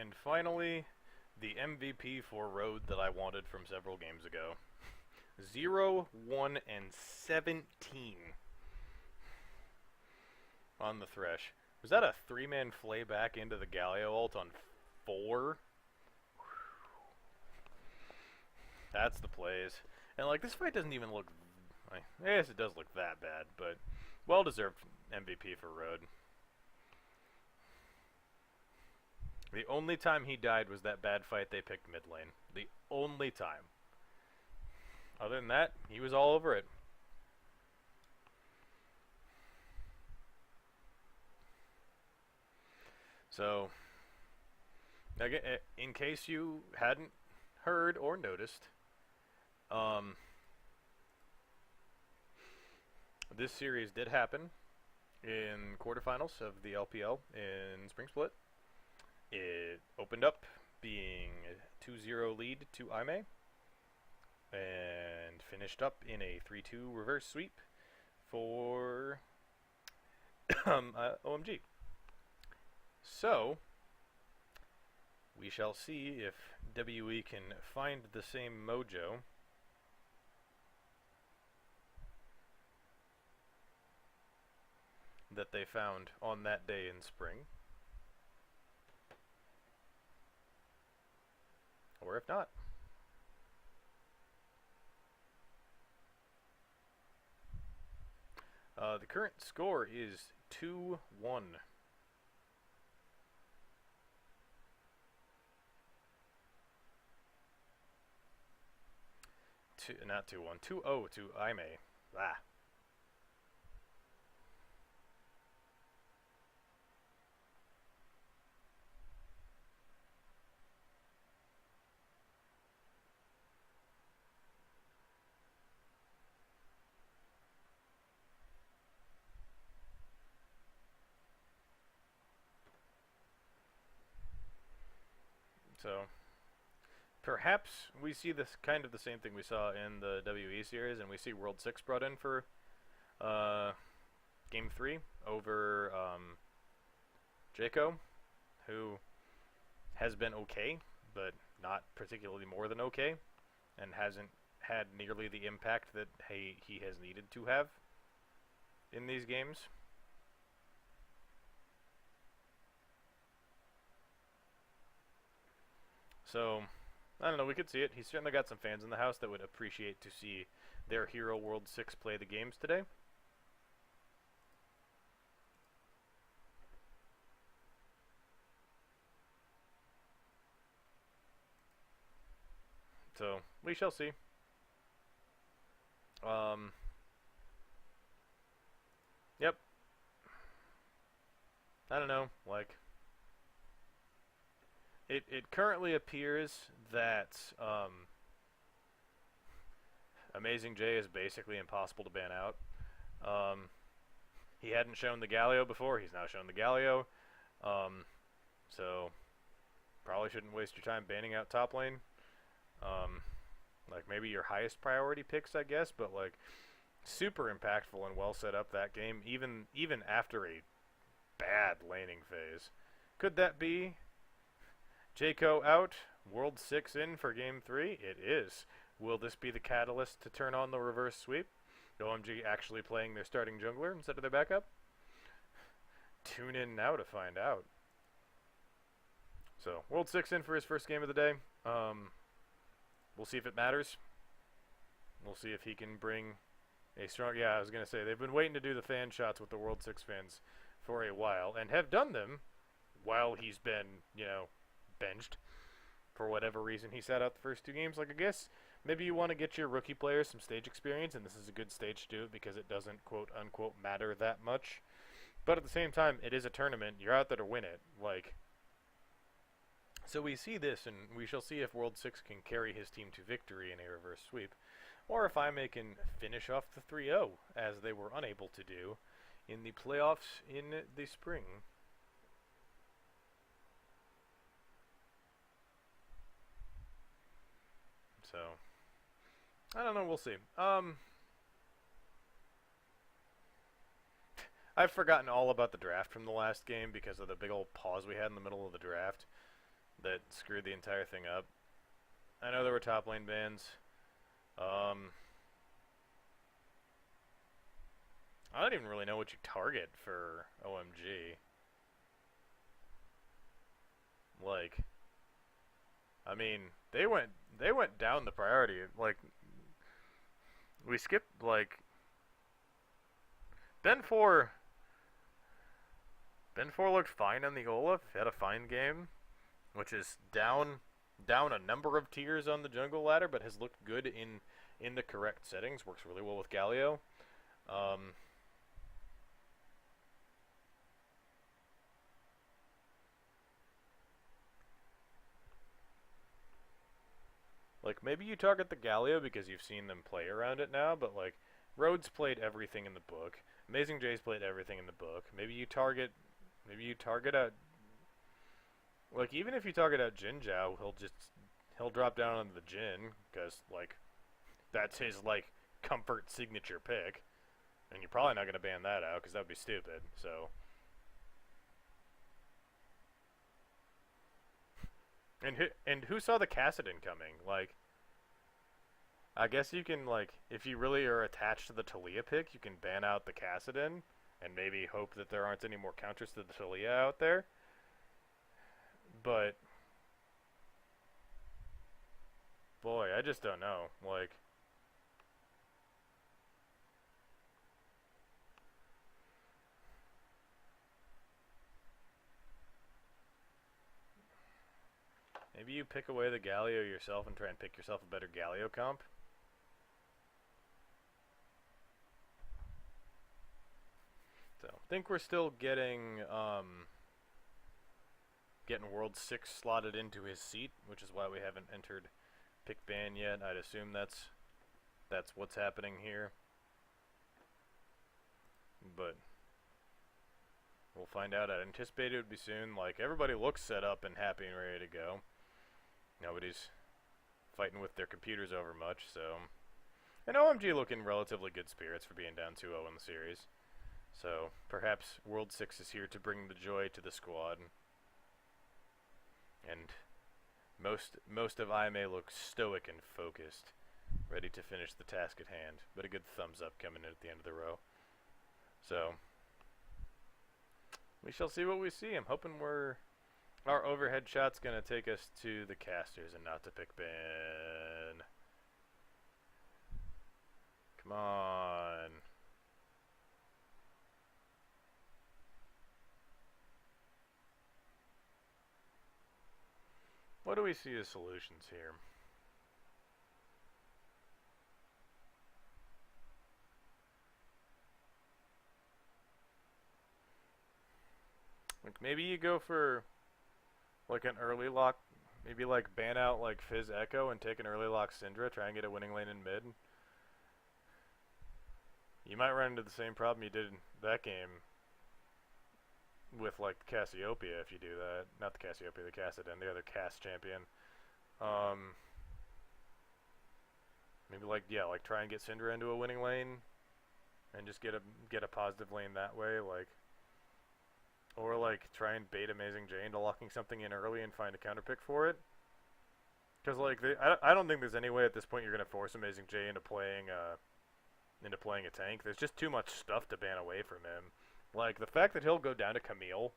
And finally, the MVP for Road that I wanted from several games ago. 0, 1, and 17 on the Thresh. Was that a 3-man flay back into the Galio ult on 4? That's the plays. And, like, this fight doesn't even look... I guess it does look that bad, but well-deserved MVP for Road. The only time he died was that bad fight they picked mid lane. The only time. Other than that, he was all over it. So, again, in case you hadn't heard or noticed, this series did happen in quarterfinals of the LPL in Spring Split. It opened up being a 2-0 lead to IMay and finished up in a 3-2 reverse sweep for OMG. So, we shall see if WE can find the same mojo that they found on that day in spring. Or if not. The current score is 2-1. Not 2-1, 2-0 to IMay. Ah. So, perhaps we see this kind of the same thing we saw in the WE series, and we see World 6 brought in for Game 3 over Jaco, who has been okay, but not particularly more than okay, and hasn't had nearly the impact that he has needed to have in these games. So, I don't know, we could see it. He's certainly got some fans in the house that would appreciate to see their hero World 6 play the games today. So, we shall see. Yep. I don't know, like... It currently appears that Amazing J is basically impossible to ban out. He hadn't shown the Galio before. He's now shown the Galio. So probably shouldn't waste your time banning out top lane. Like maybe your highest priority picks, I guess, but like super impactful and well set up that game, even after a bad laning phase. Could that be Jaco out, World 6 in for Game 3? It is. Will this be the catalyst to turn on the reverse sweep? OMG actually playing their starting jungler instead of their backup? Tune in now to find out. So, World 6 in for his first game of the day. We'll see if it matters. We'll see if he can bring a strong... Yeah, I was going to say, they've been waiting to do the fan shots with the World 6 fans for a while, and have done them while he's been, you know, benched. For whatever reason, he sat out the first 2 games. Like, I guess maybe you want to get your rookie players some stage experience, and this is a good stage to do it because it doesn't, quote-unquote, matter that much. But at the same time, it is a tournament. You're out there to win it. Like, so we see this, and we shall see if World 6 can carry his team to victory in a reverse sweep, or if IMay can finish off the 3-0, as they were unable to do in the playoffs in the spring. So, I don't know, we'll see. I've forgotten all about the draft from the last game because of the big old pause we had in the middle of the draft. that screwed the entire thing up. I know there were top lane bans. Um, I don't even really know what you target for OMG. Like, I mean, they went down the priority. Like, we skipped like Ben four. Ben four looked fine on the Olaf. Had a fine game, which is down a number of tiers on the jungle ladder, but has looked good in the correct settings. Works really well with Galio. Um, like maybe you target the Galio because you've seen them play around it now, but like Rhodes played everything in the book. Amazing J's played everything in the book. Maybe you target a like even if you target out Jin Zhao, he'll drop down on the Jin because like that's his like comfort signature pick, and you're probably not gonna ban that out because that would be stupid. So and who saw the Cassidon coming? Like I guess you can like if you really are attached to the Talia pick, you can ban out the Cassidon and maybe hope that there aren't any more counters to the Talia out there. But boy, I just don't know. Like maybe you pick away the Galio yourself and try and pick yourself a better Galio comp. So I think we're still getting World 6 slotted into his seat, which is why we haven't entered pick ban yet. I'd assume that's what's happening here. But we'll find out. I'd anticipate it would be soon. Like everybody looks set up and happy and ready to go. Nobody's fighting with their computers over much, so and OMG looking relatively good spirits for being down 2-0 in the series. So perhaps World 6 is here to bring the joy to the squad. And most of IMay looks stoic and focused, ready to finish the task at hand. But a good thumbs up coming in at the end of the row. So we shall see what we see. I'm hoping our overhead shot's gonna take us to the casters and not to pick ban. Come on. What do we see as solutions here? Like maybe you go for like an early lock, maybe like ban out like Fizz Echo and take an early lock Syndra, try and get a winning lane in mid. You might run into the same problem you did in that game with like Cassiopeia if you do that. Not the Cassiopeia, the Cassidon, the other cast champion. Um, maybe like like try and get Syndra into a winning lane, and just get a positive lane that way, like, or like try and bait Amazing J into locking something in early and find a counter pick for it. Because like I don't think there's any way at this point you're gonna force Amazing J into playing a tank. There's just too much stuff to ban away from him. Like, the fact that he'll go down to Camille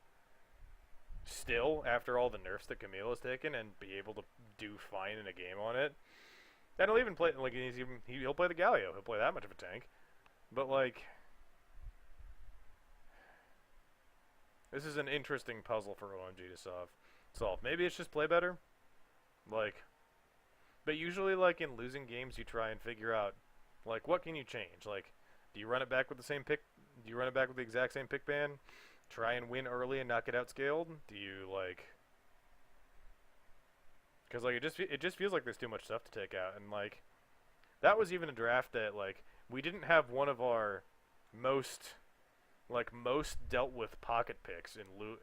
still, after all the nerfs that Camille has taken, and be able to do fine in a game on it. And he'll even play, like, he'll play the Galio. He'll play that much of a tank. But, like, this is an interesting puzzle for OMG to solve. Maybe it's just play better. Like, but usually, like, in losing games, you try and figure out, like, what can you change? Like, do you run it back with the same pick? Do you run it back with the exact same pick ban? Try and win early and not get outscaled? Do you, like... Because, like, it just feels like there's too much stuff to take out. And, like, that was even a draft that, like, we didn't have one of our most dealt with pocket picks in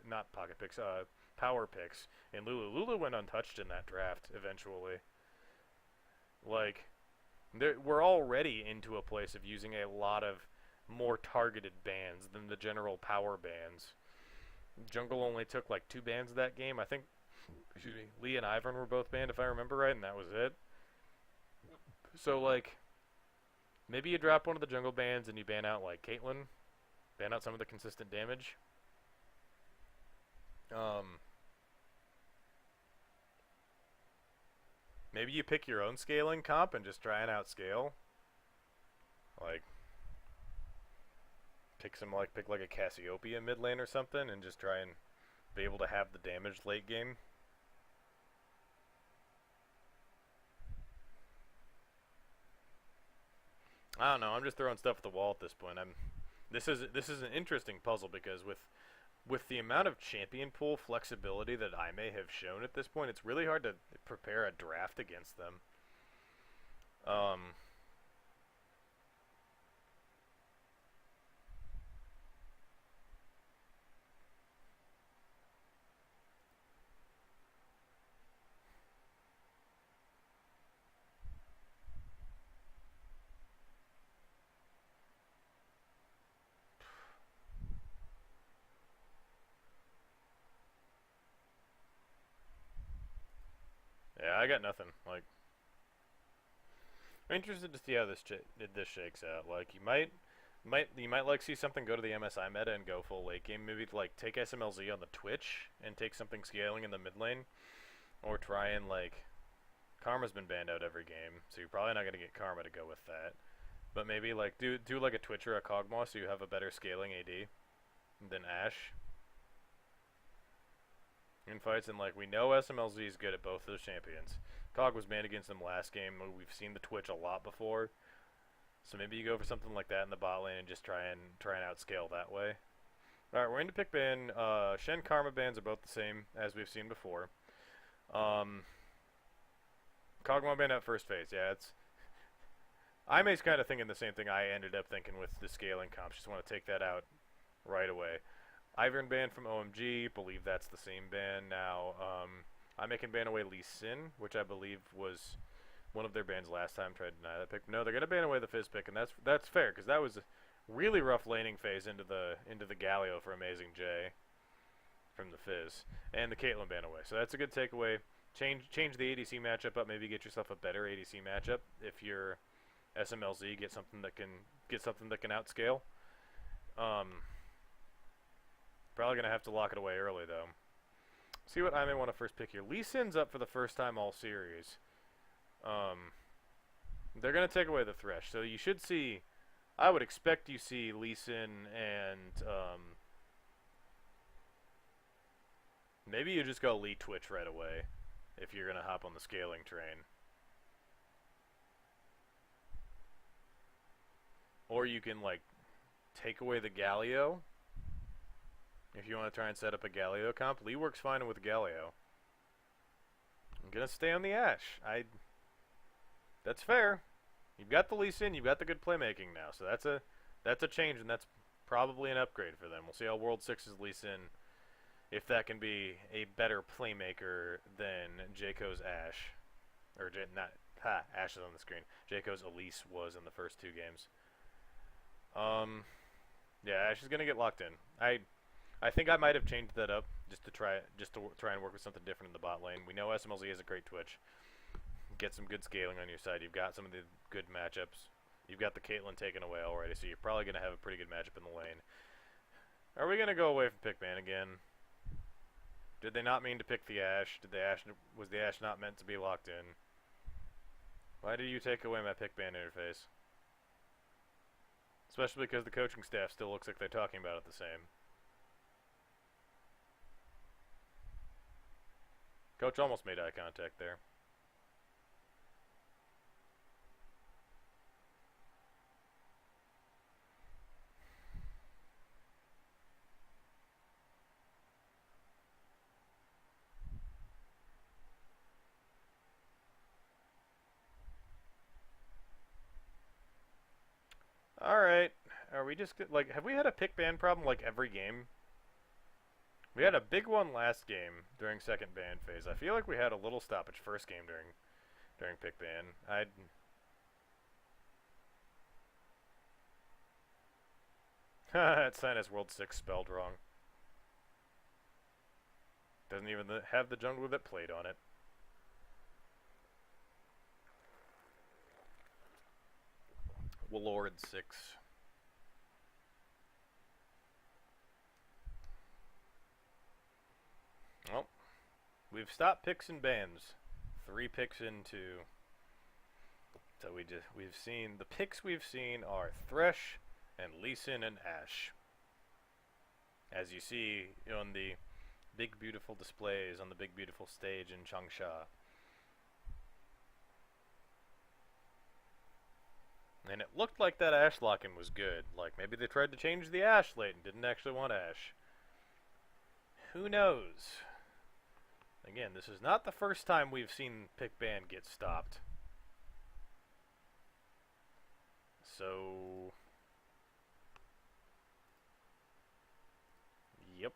not pocket picks, power picks in Lulu. Lulu went untouched in that draft eventually. Like, we're already into a place of using a lot of more targeted bans than the general power bans. Jungle only took like 2 bans that game. I think excuse me, Lee and Ivern were both banned if I remember right, and that was it. So like, maybe you drop one of the jungle bans and you ban out like Caitlyn, ban out some of the consistent damage. Um, Maybe you pick your own scaling comp and just try and outscale. Like, pick like a Cassiopeia mid lane or something, and just try and be able to have the damage late game. I don't know. I'm just throwing stuff at the wall at this point. This is an interesting puzzle because with the amount of champion pool flexibility that IMay have shown at this point, it's really hard to prepare a draft against them. Um, yeah, I got nothing. Like, I'm interested to see how this shakes out. Like, you might like see something go to the MSI meta and go full late game. Maybe like take SMLZ on the Twitch and take something scaling in the mid lane, or try and like Karma's been banned out every game, so you're probably not gonna get Karma to go with that. But maybe like do like a Twitch or a Kog'Maw so you have a better scaling AD than Ashe in fights. And like we know SMLZ is good at both those champions. Cog was banned against them last game. We've seen the Twitch a lot before. So maybe you go for something like that in the bot lane and just try and outscale that way. Alright, we're into pick ban. Shen Karma bans are both the same as we've seen before. Kog'Maw ban out first phase. Yeah, it's IMay's kind of thinking the same thing I ended up thinking with the scaling comps. Just want to take that out right away. Ivern ban from OMG. Believe that's the same ban now. IMay can ban away Lee Sin, which I believe was one of their bans last time. Tried to deny that pick. No, they're gonna ban away the Fizz pick, and that's fair because that was a really rough laning phase into the Galio for Amazing J from the Fizz, and the Caitlyn ban away. So that's a good takeaway. Change the ADC matchup up. Maybe get yourself a better ADC matchup if you're SMLZ. Get something that can outscale. Probably gonna have to lock it away early though. See what I may want to first pick here. Lee Sin's up for the first time all series. They're gonna take away the Thresh, so you should see. I would expect you see Lee Sin and maybe you just go Lee Twitch right away if you're gonna hop on the scaling train. Or you can like take away the Galio if you want to try and set up a Galio comp. Lee works fine with Galio. I'm gonna stay on the Ashe. That's fair. You've got the Lee Sin, you've got the good playmaking now, so that's a change, and that's probably an upgrade for them. We'll see how World 6's Lee Sin, if that can be a better playmaker than Jayco's Ashe, or Ashe is on the screen. Jayco's Elise was in the first two games. Yeah, Ashe is gonna get locked in. I think I might have changed that up just to try and work with something different in the bot lane. We know SMLZ has a great Twitch. Get some good scaling on your side. You've got some of the good matchups. You've got the Caitlyn taken away already, so you're probably going to have a pretty good matchup in the lane. Are we going to go away from pick ban again? Did they not mean to pick the Ashe? Was the Ashe not meant to be locked in? Why did you take away my pick ban interface? Especially because the coaching staff still looks like they're talking about it the same. Coach almost made eye contact there. Alright. Are we just, like, have we had a pick ban problem, like, every game? We had a big one last game during second ban phase. I feel like we had a little stoppage first game during pick ban. That sign has World 6 spelled wrong. Doesn't even have the jungler that played on it. Lord 6. Well, we've stopped picks and bans. 3 picks into. So we've seen the picks we've seen are Thresh and Lee Sin and Ashe. As you see on the big beautiful displays on the big beautiful stage in Changsha. And it looked like that Ashe lock-in was good. Like maybe they tried to change the Ashe late and didn't actually want Ashe. Who knows? Again, this is not the first time we've seen pick ban get stopped. So, yep.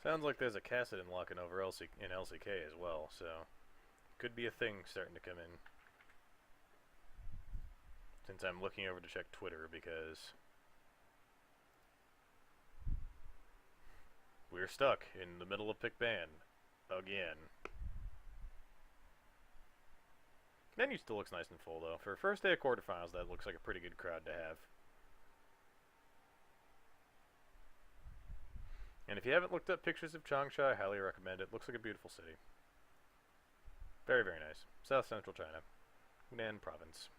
Sounds like there's a Kassadin locking over in LCK as well, so could be a thing starting to come in. Since I'm looking over to check Twitter because we're stuck in the middle of pick ban again. Menu still looks nice and full though. For first day of quarterfinals, that looks like a pretty good crowd to have. And if you haven't looked up pictures of Changsha, I highly recommend it. Looks like a beautiful city. Very, very nice. South Central China. Hunan Province.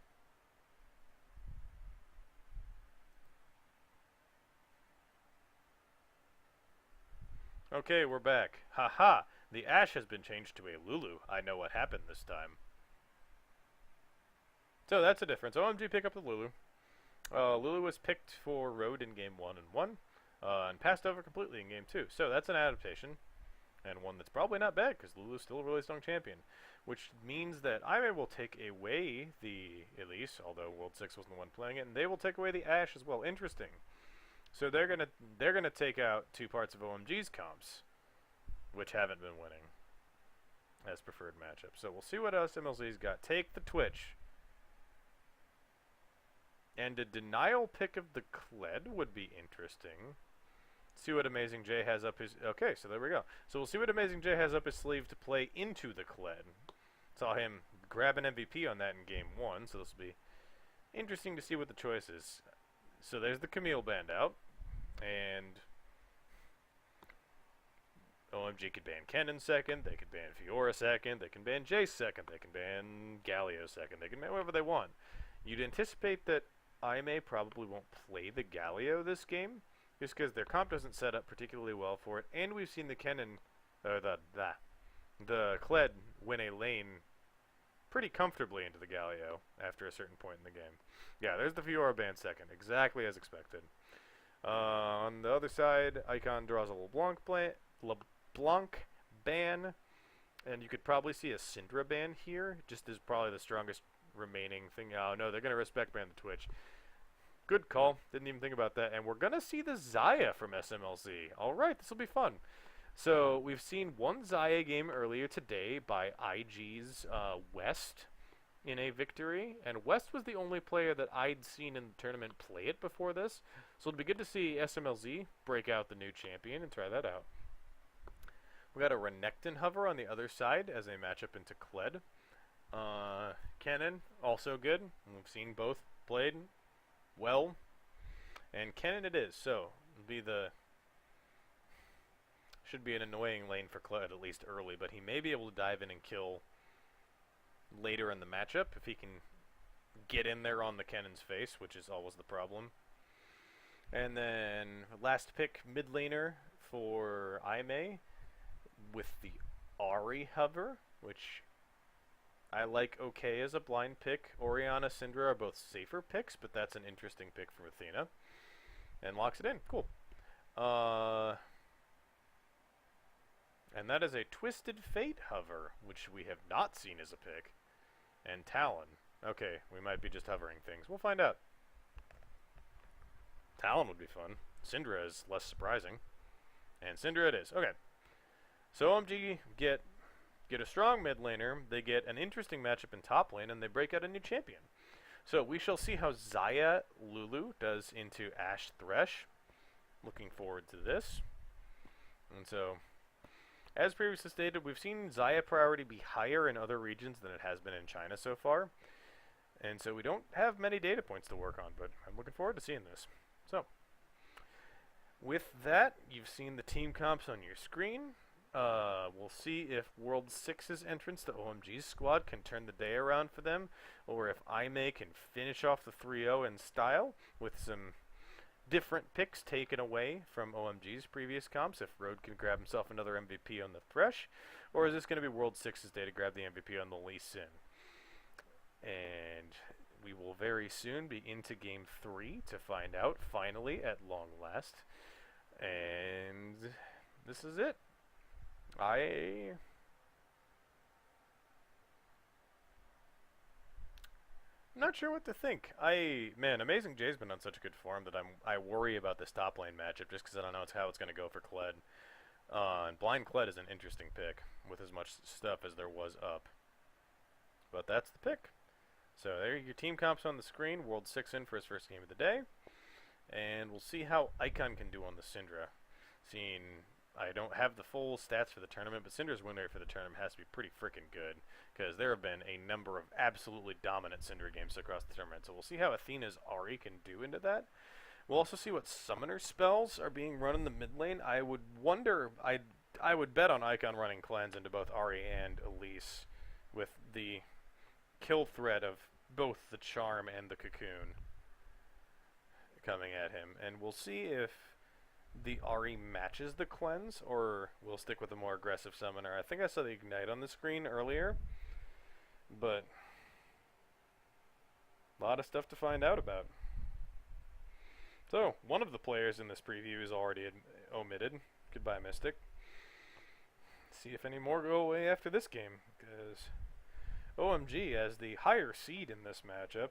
Okay, we're back. Haha! The Ashe has been changed to a Lulu. I know what happened this time. So that's a difference. OMG pick up the Lulu. Lulu was picked for Road in game 1 and 1. And passed over completely in game 2. So that's an adaptation, and one that's probably not bad, because Lulu's still a really strong champion. Which means that IMay will take away the Elise, although World 6 wasn't the one playing it, and they will take away the Ashe as well. Interesting. So they're gonna take out 2 parts of OMG's comps, which haven't been winning as preferred matchup. So we'll see what else MLZ's got. Take the Twitch. And a denial pick of the Kled would be interesting. See what Amazing J has up his... Okay, so there we go. So we'll see what Amazing J has up his sleeve to play into the Kled. Saw him grab an MVP on that in game 1, so this will be interesting to see what the choice is. So there's the Camille band out. And OMG could ban Kennen second, they could ban Fiora second, they can ban Jace second, they can ban Galio second, they can ban whoever they want. You'd anticipate that IMay probably won't play the Galio this game, just because their comp doesn't set up particularly well for it, and we've seen the Kennen, the Kled win a lane pretty comfortably into the Galio after a certain point in the game. Yeah, there's the Fiora ban second, exactly as expected. On the other side, Icon draws a LeBlanc ban, and you could probably see a Syndra ban here, just as probably the strongest remaining thing. Oh no, they're going to respect ban the Twitch. Good call. Didn't even think about that. And we're going to see the Xayah from SMLZ. Alright, this will be fun. So, we've seen one Xayah game earlier today by IG's West in a victory. And West was the only player that I'd seen in the tournament play it before this. So it'll be good to see SMLZ break out the new champion and try that out. We got a Renekton hover on the other side as a matchup into Kled. Kennen, also good. We've seen both played well. And Kennen it is, so it'll be should be an annoying lane for Kled, at least early, but he may be able to dive in and kill later in the matchup if he can get in there on the Kennen's face, which is always the problem. And then last pick, mid laner for IMay with the Ahri hover, which I like okay as a blind pick. Orianna, Syndra are both safer picks, but that's an interesting pick for Athena. and locks it in. Cool. And that is a Twisted Fate hover, which we have not seen as a pick. And Talon. Okay, we might be just hovering things. We'll find out. Talon would be fun. Syndra is less surprising. And Syndra it is. Okay. So OMG get a strong mid laner, they get an interesting matchup in top lane, and they break out a new champion. So we shall see how Xayah Lulu does into Ashe Thresh. Looking forward to this. And so, as previously stated, we've seen Xayah priority be higher in other regions than it has been in China so far. And so we don't have many data points to work on, but I'm looking forward to seeing this. So, with that, you've seen the team comps on your screen. We'll see if World 6's entrance to OMG's squad can turn the day around for them, or if IMay can finish off the 3-0 in style with some different picks taken away from OMG's previous comps, if Road can grab himself another MVP on the Thresh, or is this going to be World 6's day to grab the MVP on the Lee Sin? And we will very soon be into Game 3 to find out, finally, at long last. And this is it. I'm not sure what to think. Man, Amazing Jay's been on such a good form that I worry about this top lane matchup just because I don't know how it's going to go for Kled. And Blind Kled is an interesting pick with as much stuff as there was up. But that's the pick. So there are your team comps on the screen. World 6 in for his first game of the day. And we'll see how Icon can do on the Syndra. I don't have the full stats for the tournament, but Syndra's win rate for the tournament has to be pretty freaking good, because there have been a number of absolutely dominant Syndra games across the tournament. So we'll see how Athena's Ahri can do into that. We'll also see what summoner spells are being run in the mid lane. I would wonder, I would bet on Icon running cleanse into both Ahri and Elise, with the kill threat of both the Charm and the Cocoon coming at him. And we'll see if the Ahri matches the cleanse, or we'll stick with a more aggressive summoner. I think I saw the Ignite on the screen earlier, but a lot of stuff to find out about. So, one of the players in this preview is already omitted. Goodbye, Mystic. See if any more go away after this game, because OMG, as the higher seed in this matchup,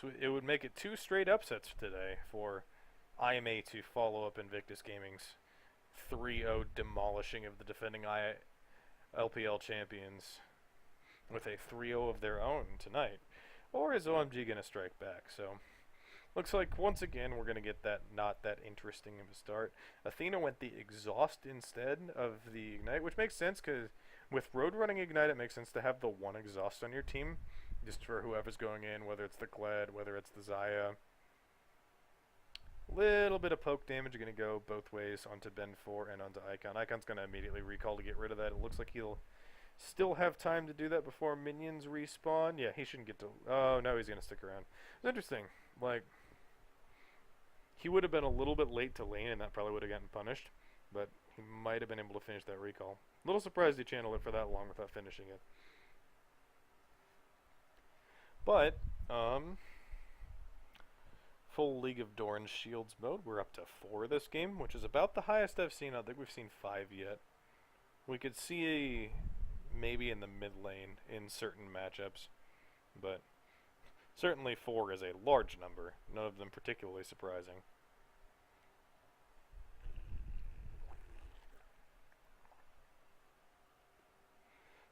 so it would make it 2 straight upsets today for IMay to follow up Invictus Gaming's 3-0 demolishing of the defending LPL champions with a 3-0 of their own tonight. Or is OMG going to strike back? So, looks like once again we're going to get that not that interesting of a start. Athena went the Exhaust instead of the Ignite, which makes sense because with Road running Ignite it makes sense to have the one Exhaust on your team, just for whoever's going in, whether it's the Kled, whether it's the Xayah. Little bit of poke damage going to go both ways onto Ben 4 and onto Icon. Icon's going to immediately recall to get rid of that. It looks like he'll still have time to do that before minions respawn. Yeah, he shouldn't get to... Oh, no, he's going to stick around. It's interesting. Like, he would have been a little bit late to lane, and that probably would have gotten punished. But he might have been able to finish that recall. A little surprised he channeled it for that long without finishing it. But, full League of Dorn Shields mode. We're up to 4 this game, which is about the highest I've seen. I don't think we've seen 5 yet. We could see maybe in the mid lane in certain matchups, but certainly 4 is a large number, none of them particularly surprising.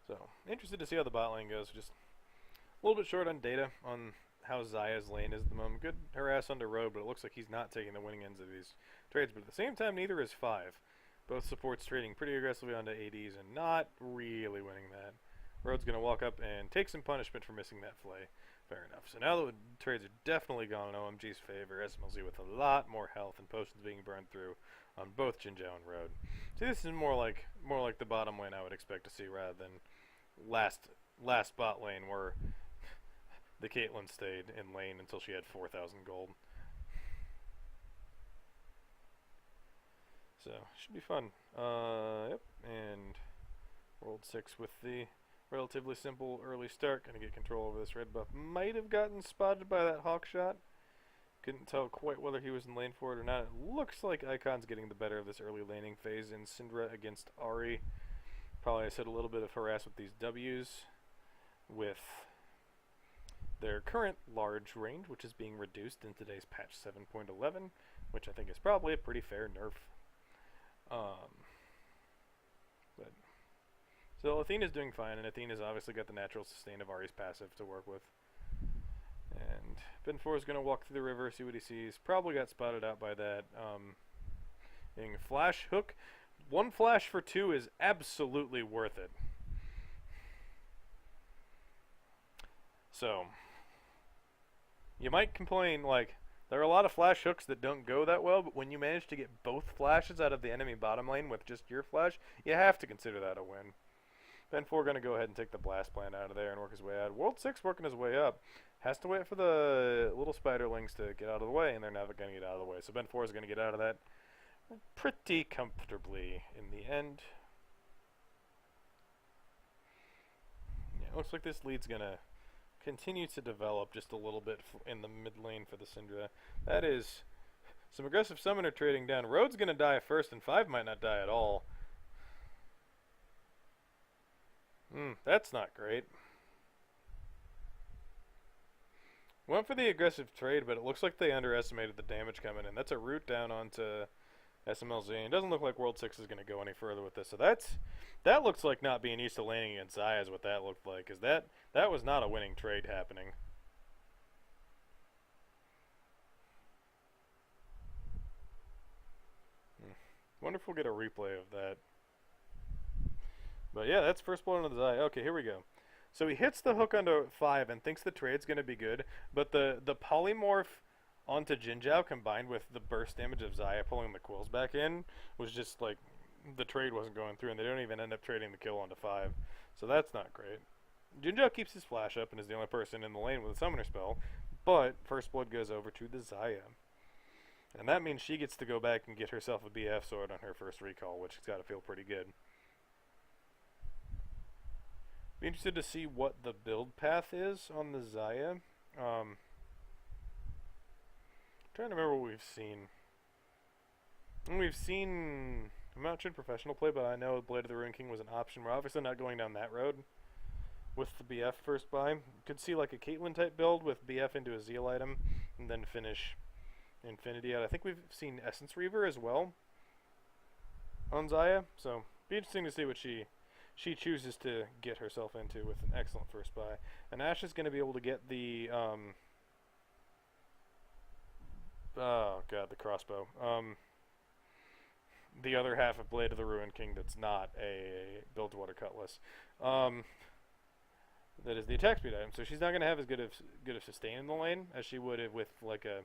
So, interested to see how the bot lane goes. Just a little bit short on data on how Xayah's lane is at the moment. Good harass under Road, but it looks like he's not taking the winning ends of these trades. But at the same time, neither is 5. Both supports trading pretty aggressively onto ADs and not really winning that. Road's going to walk up and take some punishment for missing that flay. Fair enough. So now the trades are definitely gone in OMG's favor. SMLZ with a lot more health and potions being burned through on both Jinzhou and Road. See, this is more like the bottom lane I would expect to see rather than last bot lane where the Caitlyn stayed in lane until she had 4,000 gold. So, should be fun. Yep, and World 6 with the relatively simple early start. Gonna get control over this red buff. Might have gotten spotted by that hawk shot. Couldn't tell quite whether he was in lane for it or not. It looks like Icon's getting the better of this early laning phase in Syndra against Ahri. Probably I said a little bit of harass with these W's, with their current large range, which is being reduced in today's patch 7.11, which I think is probably a pretty fair nerf. But so Athena's doing fine, and Athena's obviously got the natural sustain of Ahri's passive to work with. And Ben 4 is going to walk through the river, see what he sees. Probably got spotted out by that flash hook. 1 flash for 2 is absolutely worth it. So, you might complain, like, there are a lot of flash hooks that don't go that well, but when you manage to get both flashes out of the enemy bottom lane with just your flash, you have to consider that a win. Ben 4 going to go ahead and take the blast plant out of there and work his way out. World 6 working his way up. Has to wait for the little spiderlings to get out of the way, and they're never going to get out of the way. So Ben 4 is going to get out of that pretty comfortably in the end. Yeah, it looks like this lead's going to continue to develop just a little bit in the mid lane for the Syndra. That is some aggressive summoner trading down. Road's going to die first, and 5 might not die at all. That's not great. Went for the aggressive trade, but it looks like they underestimated the damage coming in. That's a route down onto SMLZ, and it doesn't look like World 6 is going to go any further with this. So that looks like not being used to laning against Xayah is what that looked like, because that was not a winning trade happening. Wonder if we'll get a replay of that. But yeah, that's first blood on the Xayah. Okay, here we go. So he hits the hook onto 5 and thinks the trade's going to be good, but the polymorph onto Jinzhao combined with the burst damage of Xayah pulling the quills back in was just like, the trade wasn't going through, and they don't even end up trading the kill onto 5. So that's not great. Jinzhao keeps his flash up and is the only person in the lane with a summoner spell, but first blood goes over to the Xayah. And that means she gets to go back and get herself a BF sword on her first recall, which has got to feel pretty good. Be interested to see what the build path is on the Xayah. Trying to remember what we've seen. I'm not sure professional play, but I know Blade of the Ruin King was an option. We're obviously not going down that road with the BF first buy. Could see like a Caitlyn type build with BF into a Zeal item and then finish Infinity out. I think we've seen Essence Reaver as well on Xayah, so be interesting to see what she chooses to get herself into with an excellent first buy. And Ashe is going to be able to get the oh god, the crossbow. The other half of Blade of the Ruin King that's not a Build-to-Water Cutlass. That is the attack speed item. So she's not going to have as good of sustain in the lane as she would have with like a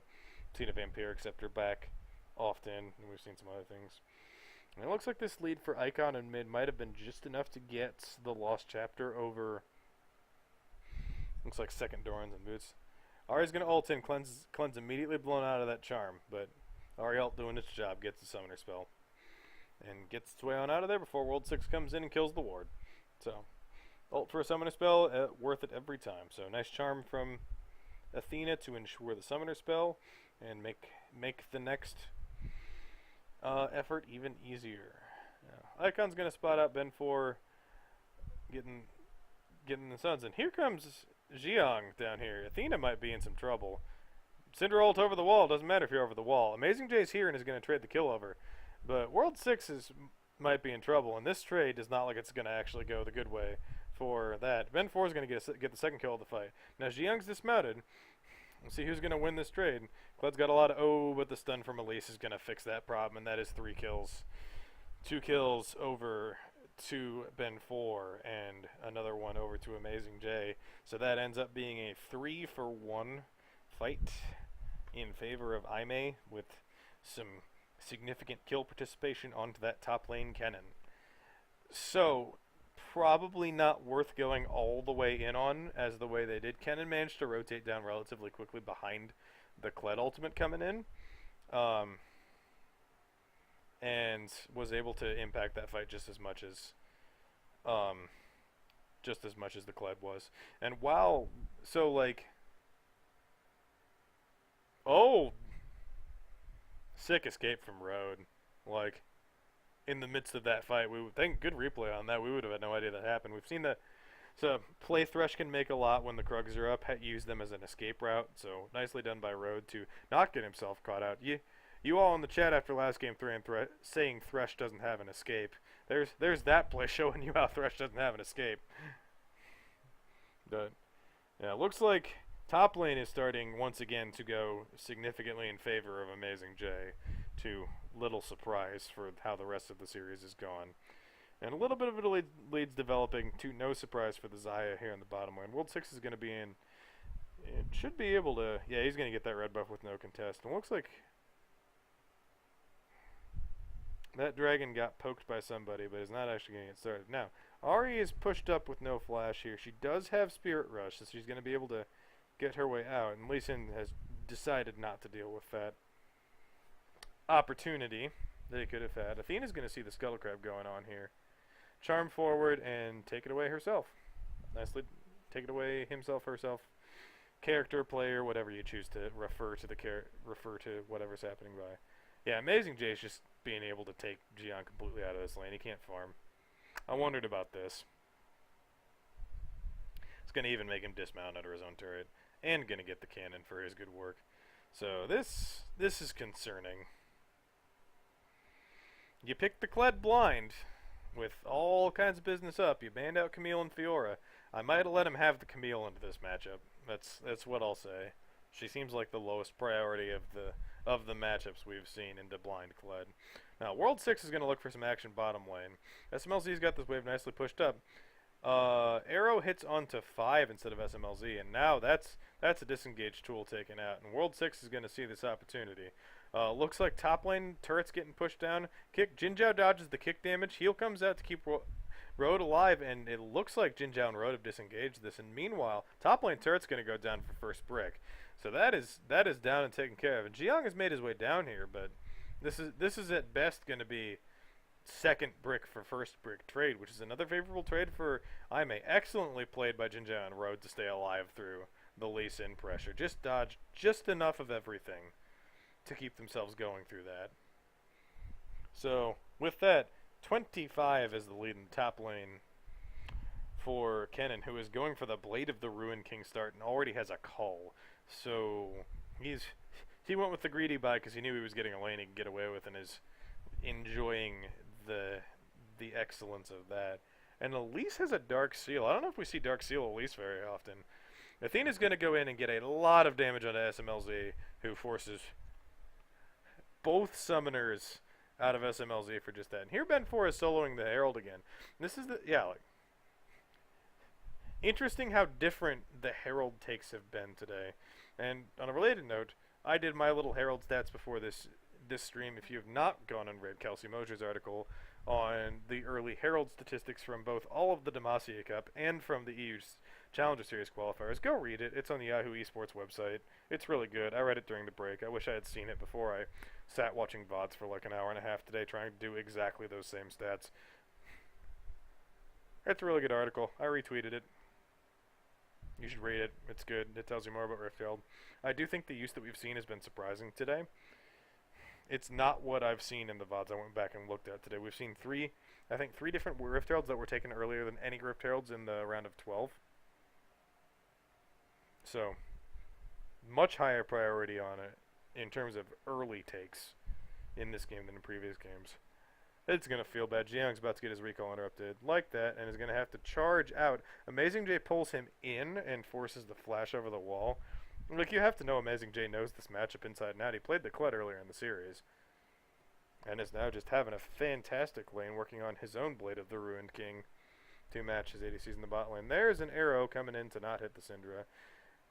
Tina Vampire, except her back often. And we've seen some other things. And it looks like this lead for Icon and mid might have been just enough to get the Lost Chapter over. Looks like second Dorans and Boots. Ahri's going to ult in, cleanse immediately blown out of that charm, but Ahri ult doing its job, gets the summoner spell, and gets its way on out of there before World 6 comes in and kills the ward. So, ult for a summoner spell, worth it every time. So, nice charm from Athena to ensure the summoner spell, and make the next effort even easier. Yeah. Icon's going to spot out Ben 4, getting the Suns, and here comes Xiang down here. Athena might be in some trouble. Syndra ult over the wall. Doesn't matter if you're over the wall. Amazing J's here and is going to trade the kill over. But World 6 might be in trouble, and this trade does not look like it's going to actually go the good way for that. Ben 4 is going to get the second kill of the fight. Now Xiang's dismounted. We'll see who's going to win this trade. Cled's got a lot of but the stun from Elise is going to fix that problem, and that is 3 kills. 2 kills over to Ben 4 and another one over to Amazing J. So that ends up being a 3-for-1 fight in favor of IMay with some significant kill participation onto that top lane Kennen. So probably not worth going all the way in on as the way they did. Kennen managed to rotate down relatively quickly behind the Kled ultimate coming in. And was able to impact that fight just as much as the Kled was. And while, so like, Oh, sick escape from Road. Like, in the midst of that fight, we would think good replay on that. We would have had no idea that happened. We've seen that. So play Thresh can make a lot when the Krugs are up. Use them as an escape route. So nicely done by Road to not get himself caught out. You all in the chat after last game 3 and saying Thresh doesn't have an escape. There's that play showing you how Thresh doesn't have an escape. But yeah, it looks like top lane is starting once again to go significantly in favor of Amazing J, to little surprise for how the rest of the series is gone. And a little bit of it leads developing to no surprise for the Xayah here in the bottom lane. World 6 is going to be in. It should be able to. Yeah, he's going to get that red buff with no contest. And it looks like that dragon got poked by somebody, but is not actually going to get started. Now, Ahri is pushed up with no flash here. She does have Spirit Rush, so she's going to be able to get her way out. And Lee Sin has decided not to deal with that opportunity that he could have had. Athena's going to see the Scuttle Crab going on here. Charm forward and take it away herself. Nicely take it away himself, herself. Character, player, whatever you choose to refer to whatever's happening by. Yeah, Amazing Jay's just being able to take Jiang completely out of this lane. He can't farm. I wondered about this. It's going to even make him dismount under his own turret. And going to get the cannon for his good work. So this is concerning. You picked the Kled blind with all kinds of business up. You banned out Camille and Fiora. I might have let him have the Camille into this matchup. That's what I'll say. She seems like the lowest priority of the matchups we've seen into blind Kled. Now, World 6 is going to look for some action bottom lane. SMLZ's got this wave nicely pushed up. Arrow hits onto 5 instead of SMLZ, and now that's a disengaged tool taken out. And World 6 is going to see this opportunity. Looks like top lane turret's getting pushed down. Jinzhao dodges the kick damage. Heal comes out to keep Road alive, and it looks like Jinzhao and Road have disengaged this. And meanwhile, top lane turret's going to go down for first brick. So that is down and taken care of. And Jiang has made his way down here, but this is at best going to be second brick for first brick trade, which is another favorable trade for IMay. Excellently played by Jinzhao and Road to stay alive through the Lee Sin pressure. Just dodge just enough of everything to keep themselves going through that. So with that, 25 is the lead in the top lane for Kennen, who is going for the Blade of the Ruin King start and already has a call. So he went with the greedy buy because he knew he was getting a lane he could get away with and is enjoying the excellence of that. And Elise has a Dark Seal. I don't know if we see Dark Seal Elise very often. Athena's going to go in and get a lot of damage onto SMLZ, who forces both summoners out of SMLZ for just that. And here Ben 4 is soloing the Herald again. This is interesting how different the Herald takes have been today. And on a related note, I did my little Herald stats before this stream. If you have not gone and read Kelsey Mosier's article on the early Herald statistics from both all of the Demacia Cup and from the EU Challenger Series qualifiers, go read it. It's on the Yahoo Esports website. It's really good. I read it during the break. I wish I had seen it before I sat watching VODs for like an hour and a half today trying to do exactly those same stats. It's a really good article. I retweeted it. You should read it. It's good. It tells you more about Riftfield. I do think the use that we've seen has been surprising today. It's not what I've seen in the VODs I went back and looked at today. We've seen three different Rift Heralds that were taken earlier than any Rift Heralds in the round of 12. So, much higher priority on it in terms of early takes in this game than in previous games. It's going to feel bad. Jiang's about to get his recall interrupted like that and is going to have to charge out. Amazing J pulls him in and forces the flash over the wall. Like, you have to know Amazing J knows this matchup inside and out. He played the Kled earlier in the series. And is now just having a fantastic lane working on his own Blade of the Ruined King to match his ADCs in the bot lane. There's an arrow coming in to not hit the Syndra.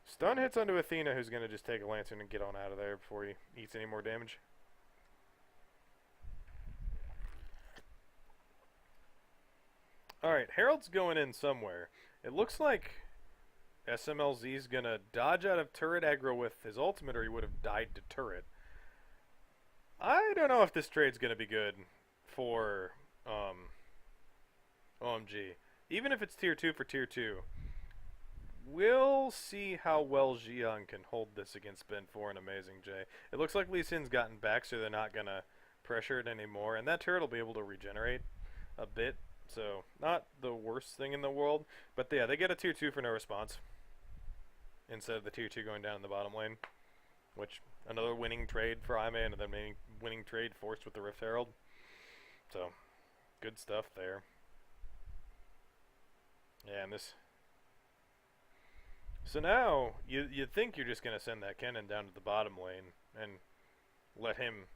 Stun hits onto Athena, who's going to just take a Lantern and get on out of there before he eats any more damage. Alright, Herald's going in somewhere. It looks like SMLZ's going to dodge out of turret aggro with his ultimate, or he would have died to turret. I don't know if this trade's going to be good for OMG. Even if it's tier 2 for tier 2, we'll see how well Xi'an can hold this against Ben 4 and Amazing J. It looks like Lee Sin's gotten back, so they're not going to pressure it anymore. And that turret will be able to regenerate a bit. So, not the worst thing in the world. But yeah, they get a tier 2 for no response, instead of the tier 2 going down in the bottom lane. Which, another winning trade for IMay, and then winning trade forced with the Rift Herald. So, good stuff there. Yeah, and this... So now, you'd think you're just going to send that Kennen down to the bottom lane and let him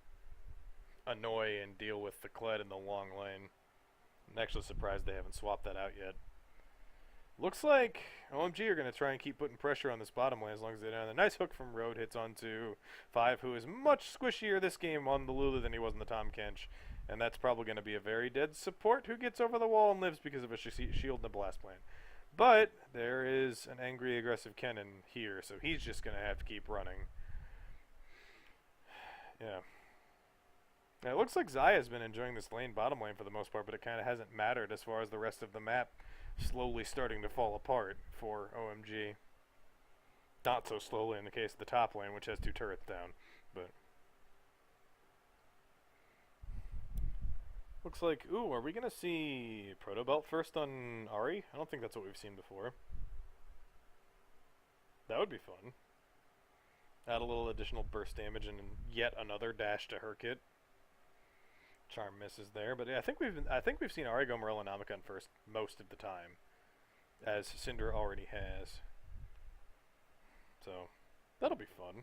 annoy and deal with the Kled in the long lane. I'm actually surprised they haven't swapped that out yet. Looks like OMG are going to try and keep putting pressure on this bottom lane as long as they don't. A nice hook from Road hits onto 5, who is much squishier this game on the Lulu than he was in the Tahm Kench. And that's probably going to be a very dead support who gets over the wall and lives because of a shield and a blast plant. But there is an angry, aggressive Kennen here, so he's just going to have to keep running. Yeah. Now, it looks like Xayah's been enjoying this lane, bottom lane for the most part, but it kind of hasn't mattered as far as the rest of the map slowly starting to fall apart for OMG. Not so slowly in the case of the top lane, which has 2 turrets down, but... Looks like, ooh, are we going to see Proto Belt first on Ahri? I don't think that's what we've seen before. That would be fun. Add a little additional burst damage and yet another dash to her kit. Charm misses there, but yeah, I think we've seen Ahri go Morellonomicon first most of the time, as Syndra already has. So that'll be fun.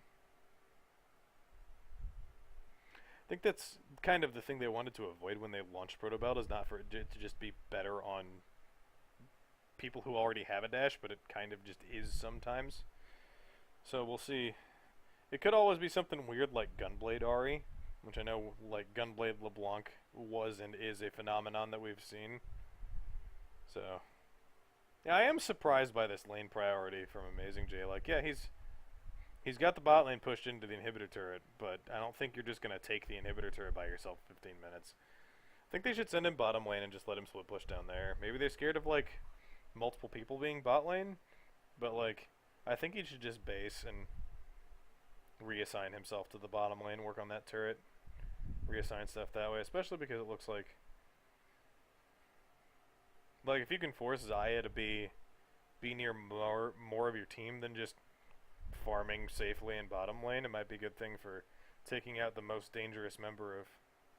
I think that's kind of the thing they wanted to avoid when they launched Proto Belt, is not for it to just be better on people who already have a dash, but it kind of just is sometimes. So we'll see. It could always be something weird like Gunblade Ahri, which I know like Gunblade LeBlanc was and is a phenomenon that we've seen. So yeah, I am surprised by this lane priority from Amazing J. Like, yeah, he's got the bot lane pushed into the inhibitor turret, but I don't think you're just going to take the inhibitor turret by yourself 15 minutes. I think they should send him bottom lane and just let him split push down there. Maybe they're scared of, like, multiple people being bot lane, but, like, I think he should just base and reassign himself to the bottom lane, work on that turret, reassign stuff that way, especially because it looks like if you can force Xayah to be near more of your team than just farming safely in bottom lane, it might be a good thing for taking out the most dangerous member of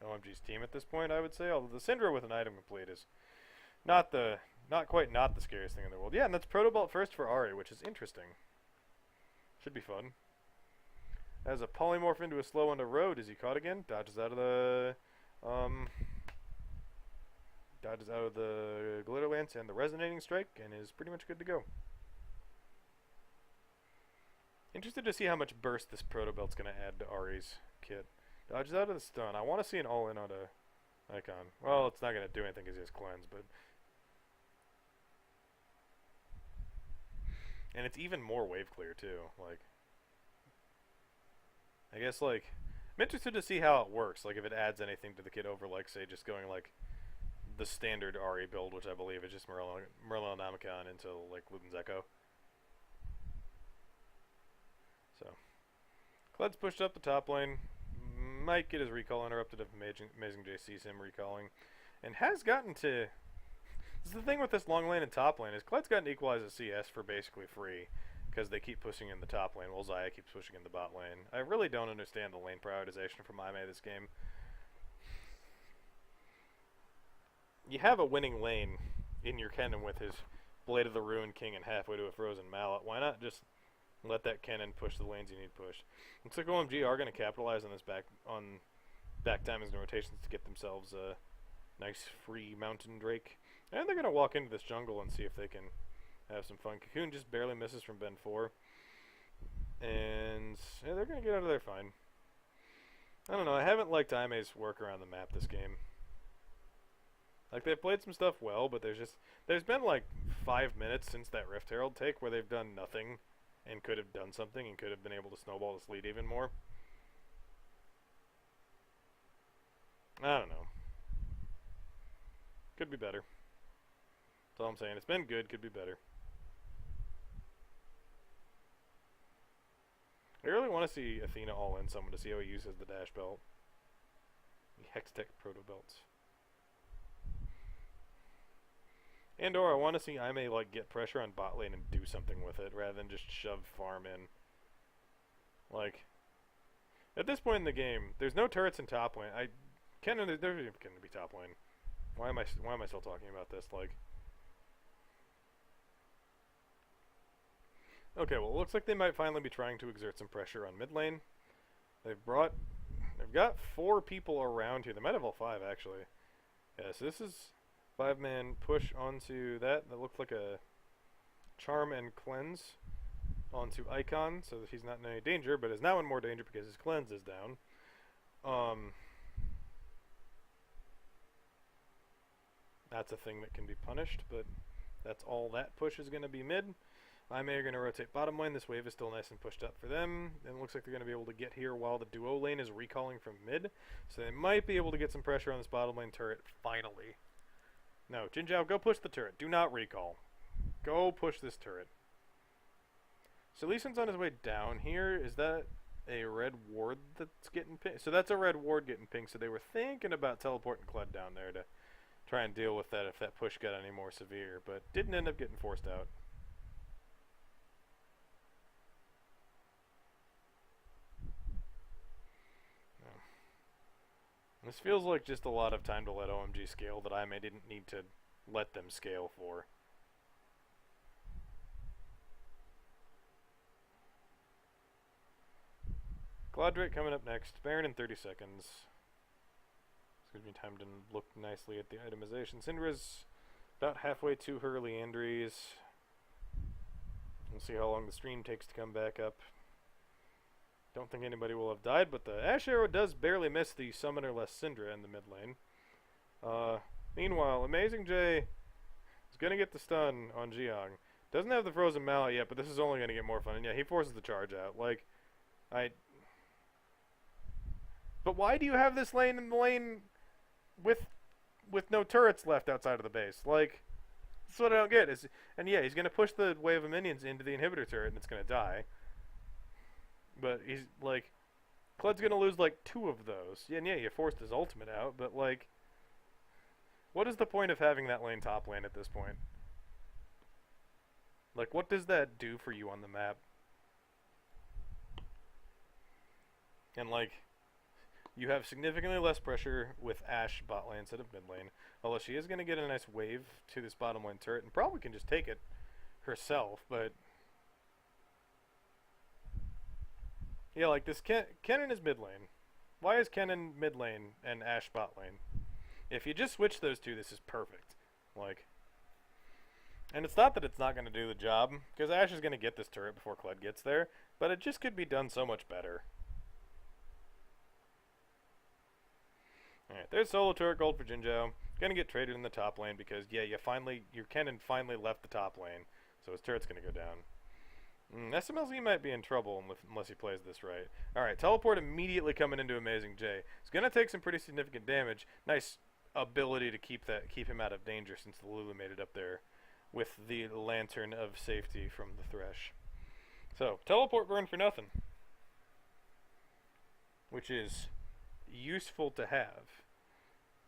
OMG's team at this point, I would say. Although the Syndra with an item complete is not the scariest thing in the world. Yeah, and that's Proto Belt first for Ahri, which is interesting. Should be fun. As a polymorph into a slow on the road, is he caught again? Dodges out of the Glitter Lance and the Resonating Strike, and is pretty much good to go. Interested to see how much burst this Proto Belt's going to add to Ahri's kit. Dodges out of the stun. I want to see an all-in on a Icon. Well, it's not going to do anything because he has Cleanse, but... And it's even more wave clear, too. Like, I guess, like... I'm interested to see how it works. Like, if it adds anything to the kit over, like, say, just going, like, the standard Ahri build, which I believe is just Morellonomicon into, like, Luden's Echo. So, Kled's pushed up the top lane. Might get his recall interrupted if Amazing J sees him recalling. And has gotten to... This is the thing with this long lane and top lane, is Kled's gotten to equalize a CS for basically free, because they keep pushing in the top lane, while Xayah keeps pushing in the bot lane. I really don't understand the lane prioritization from IMay this game. You have a winning lane in your Kennen with his Blade of the Ruined King and halfway to a Frozen Mallet. Why not just let that Kennen push the lanes you need pushed? Looks like OMG are going to capitalize on this back timings and rotations to get themselves a nice free Mountain Drake. And they're going to walk into this jungle and see if they can have some fun. Cocoon just barely misses from Ben 4. And yeah, they're going to get out of there fine. I don't know, I haven't liked IMay's work around the map this game. Like, they've played some stuff well, but there's been like 5 minutes since that Rift Herald take where they've done nothing and could have done something and could have been able to snowball this lead even more. I don't know. Could be better. That's all I'm saying. It's been good, could be better. I really want to see Athena all in someone to see how he uses the dash belt. The Hextech proto belts. And/or I want to see IMay like get pressure on bot lane and do something with it rather than just shove farm in. Like, at this point in the game, there's no turrets in top lane. There's going to be top lane. Why am I still talking about this? Like, okay, well, it looks like they might finally be trying to exert some pressure on mid lane. They've got 4 people around here. They might have all 5 actually. Yeah, so this is 5-man push onto that. That looks like a charm and cleanse onto Icon, so that he's not in any danger, but is now in more danger because his cleanse is down. That's a thing that can be punished, but that's all that push is going to be mid. IMay are going to rotate bottom lane. This wave is still nice and pushed up for them. And it looks like they're going to be able to get here while the duo lane is recalling from mid. So they might be able to get some pressure on this bottom lane turret finally. No, Jinzhao, go push the turret. Do not recall. Go push this turret. So Lee Sin's on his way down here. Is that a red ward that's getting pinged? So that's a red ward getting pinged. So they were thinking about teleporting Kled down there to try and deal with that if that push got any more severe. But didn't end up getting forced out. This feels like just a lot of time to let OMG scale that IMay didn't need to let them scale for. Gladrake coming up next. Baron in 30 seconds. This gives me time to look nicely at the itemization. Syndra's about halfway to her Leandries. We'll see how long the stream takes to come back up. Don't think anybody will have died, but the Ash Arrow does barely miss the Summoner-less Syndra in the mid lane. Meanwhile, Amazing J is going to get the stun on Jiang. Doesn't have the Frozen Mallet yet, but this is only going to get more fun. And yeah, he forces the charge out. Like, But why do you have this lane in the lane with no turrets left outside of the base? Like, that's what I don't get. And yeah, he's going to push the wave of minions into the inhibitor turret, and it's going to die. But he's, like, Kled's going to lose, like, 2 of those. Yeah, and yeah, you forced his ultimate out, but, like, what is the point of having that lane top lane at this point? Like, what does that do for you on the map? And, like, you have significantly less pressure with Ashe bot lane instead of mid lane. Although she is going to get a nice wave to this bottom lane turret and probably can just take it herself, but... yeah, like this Kennen is mid lane. Why is Kennen mid lane and Ashe bot lane? If you just switch those two, this is perfect. Like, and it's not that it's not going to do the job, because Ashe is going to get this turret before Kled gets there, but it just could be done so much better. Alright, there's solo turret gold for Jinzhao. Gonna get traded in the top lane because, yeah, your Kennen finally left the top lane, so his turret's gonna go down. SMLZ might be in trouble unless he plays this right. Alright, teleport immediately coming into Amazing J. It's gonna take some pretty significant damage. Nice ability to keep him out of danger since the Lulu made it up there with the lantern of safety from the Thresh. So, teleport burn for nothing. Which is useful to have.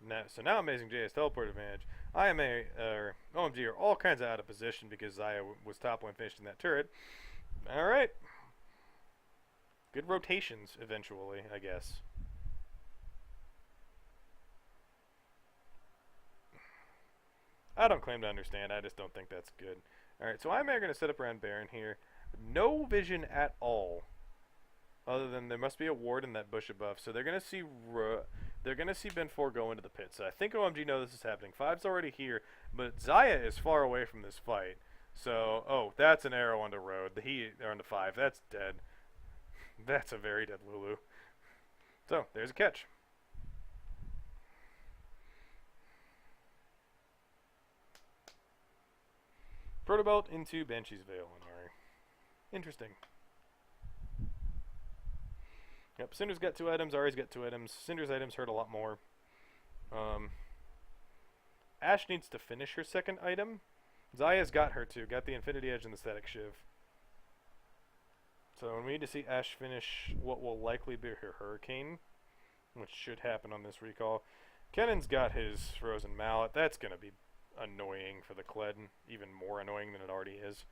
Now Amazing J has teleport advantage. IMay or OMG are all kinds of out of position because Xayah was top lane finishing that turret. Alright. Good rotations eventually, I guess. I don't claim to understand, I just don't think that's good. Alright, so IMay are going to set up around Baron here. No vision at all. Other than there must be a ward in that bush above, so they're gonna see Ben 4 go into the pit. So I think OMG know this is happening. 5's already here, but Xayah is far away from this fight. So that's an arrow onto Road. They're onto 5. That's dead. That's a very dead Lulu. So there's a catch. Protobelt into Banshee's Veil on Ari. Interesting. Yep, Cinder's got 2 items, Ari's got 2 items. Cinder's items hurt a lot more. Ashe needs to finish her second item. Xayah's got her too, got the Infinity Edge and the Static Shiv. So we need to see Ash finish what will likely be her Hurricane, which should happen on this recall. Kennan's got his Frozen Mallet. That's going to be annoying for the Kled, even more annoying than it already is.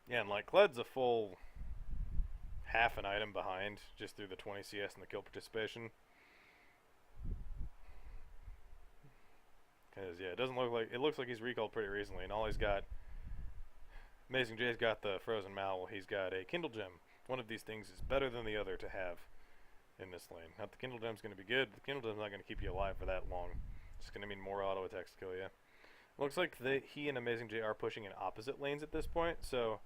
Yeah, and like Kled's a full half an item behind just through the 20 CS and the kill participation. Because, yeah, it looks like he's recalled pretty recently, and all he's got, Amazing J's got the Frozen Mallet, he's got a Kindle Gem. One of these things is better than the other to have in this lane. Not the Kindle Gem's going to be good, but the Kindle Gem's not going to keep you alive for that long. It's going to mean more auto attacks to kill you. Looks like he and Amazing J are pushing in opposite lanes at this point, so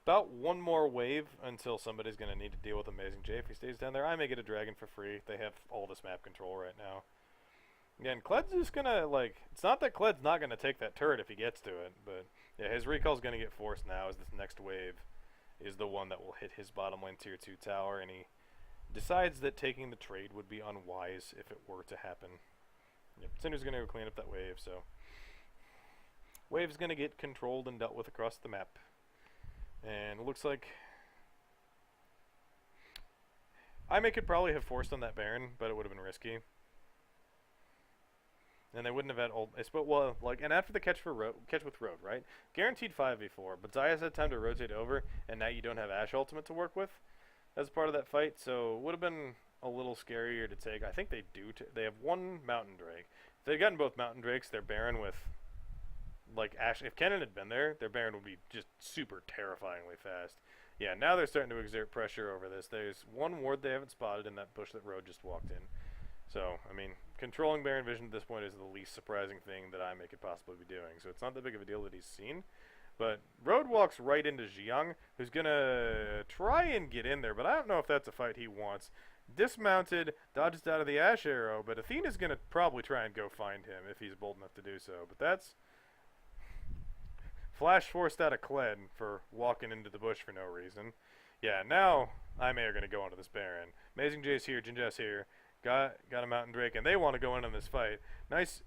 about one more wave until somebody's going to need to deal with Amazing J. If he stays down there, I may get a dragon for free. They have all this map control right now. Again, Kled's just going to, like, it's not that Kled's not going to take that turret if he gets to it, but yeah, his recall's going to get forced now as this next wave is the one that will hit his bottom lane tier 2 tower, and he decides that taking the trade would be unwise if it were to happen. Yep, Cinder's going to go clean up that wave, so wave's going to get controlled and dealt with across the map. And it looks like IMay could probably have forced on that Baron, but it would have been risky. And they wouldn't have had well, like, and after the catch with Road, right? Guaranteed 5v4, but Zaya's had time to rotate over, and now you don't have Ashe ultimate to work with as part of that fight, so it would have been a little scarier to take. I think they do. They have one Mountain Drake. If they'd gotten both Mountain Drakes, their Baron with, like, Ashe, if Kennen had been there, their Baron would be just super terrifyingly fast. Yeah, now they're starting to exert pressure over this. There's one ward they haven't spotted in that bush that Road just walked in. So, I mean, controlling Baron vision at this point is the least surprising thing that IMay could possibly be doing. So it's not that big of a deal that he's seen. But Road walks right into Jiang, who's going to try and get in there, but I don't know if that's a fight he wants. Dismounted, dodges out of the Ashe arrow, but Athena's going to probably try and go find him if he's bold enough to do so. But that's flash forced out of Kled for walking into the bush for no reason. Yeah, now IMay are going to go onto this Baron. Amazing J's here, Jinja's here. Got a Mountain Drake, and they want to go in on this fight. Nice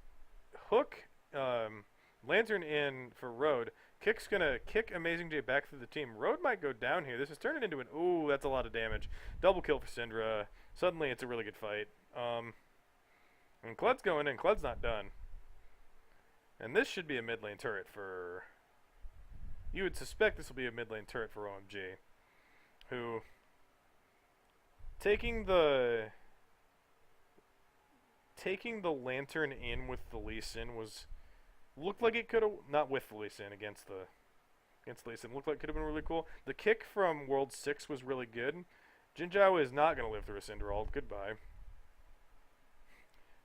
hook, Lantern in for Road. Kick's going to kick Amazing J back through the team. Road might go down here. This is turning into an, ooh, that's a lot of damage. Double kill for Syndra. Suddenly it's a really good fight. And Kled's going in. Kled's not done. And this should be a mid lane turret for, you would suspect this will be a mid lane turret for OMG, who, taking the Lantern in with the Lee Sin looked like it could have, not with the Lee Sin, against Lee Sin, looked like it could have been really cool. The kick from World 6 was really good. Jinzhao is not going to live through a Cinder ult. Goodbye.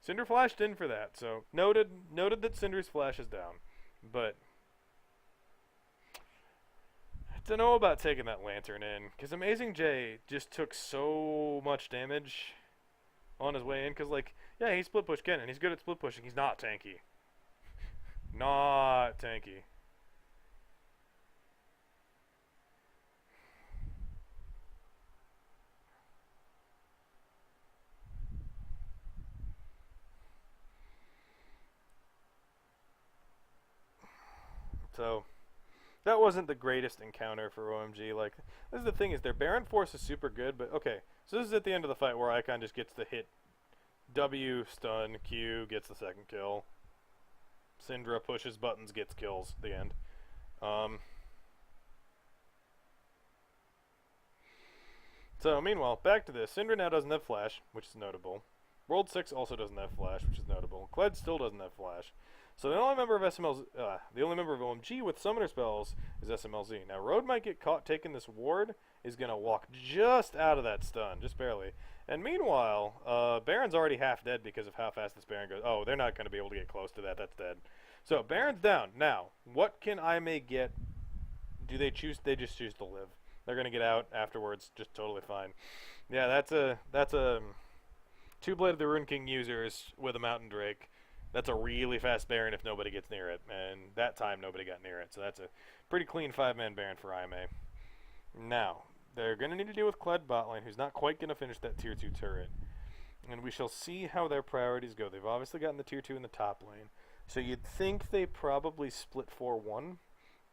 Cinder flashed in for that, so noted that Cinder's flash is down. But I don't know about taking that Lantern in, because Amazing J just took so much damage on his way in, because, like, yeah, he split push Kennen. He's good at split pushing. He's not tanky. Not tanky. So that wasn't the greatest encounter for OMG. Like, this is the thing, is their Baron Force is super good, but okay. So this is at the end of the fight where Icon just gets to hit W, stun, Q, gets the second kill. Syndra pushes buttons, gets kills at the end. So meanwhile, back to this. Syndra now doesn't have flash, which is notable. World 6 also doesn't have flash, which is notable. Kled still doesn't have flash. So the only member of OMG with summoner spells is SMLZ. Now Road might get caught taking this ward, is gonna walk just out of that stun, just barely. And meanwhile, Baron's already half dead because of how fast this Baron goes. Oh, they're not gonna be able to get close to that. That's dead. So Baron's down. Now, what can IMay get? Do they choose? They just choose to live. They're gonna get out afterwards, just totally fine. Yeah, that's a two Blade of the Rune King users with a Mountain Drake. That's a really fast Baron if nobody gets near it, and that time nobody got near it. So that's a pretty clean 5-man Baron for IMay. Now, they're going to need to deal with Kled botlane, who's not quite going to finish that tier 2 turret. And we shall see how their priorities go. They've obviously gotten the tier 2 in the top lane. So you'd think they probably split 4-1.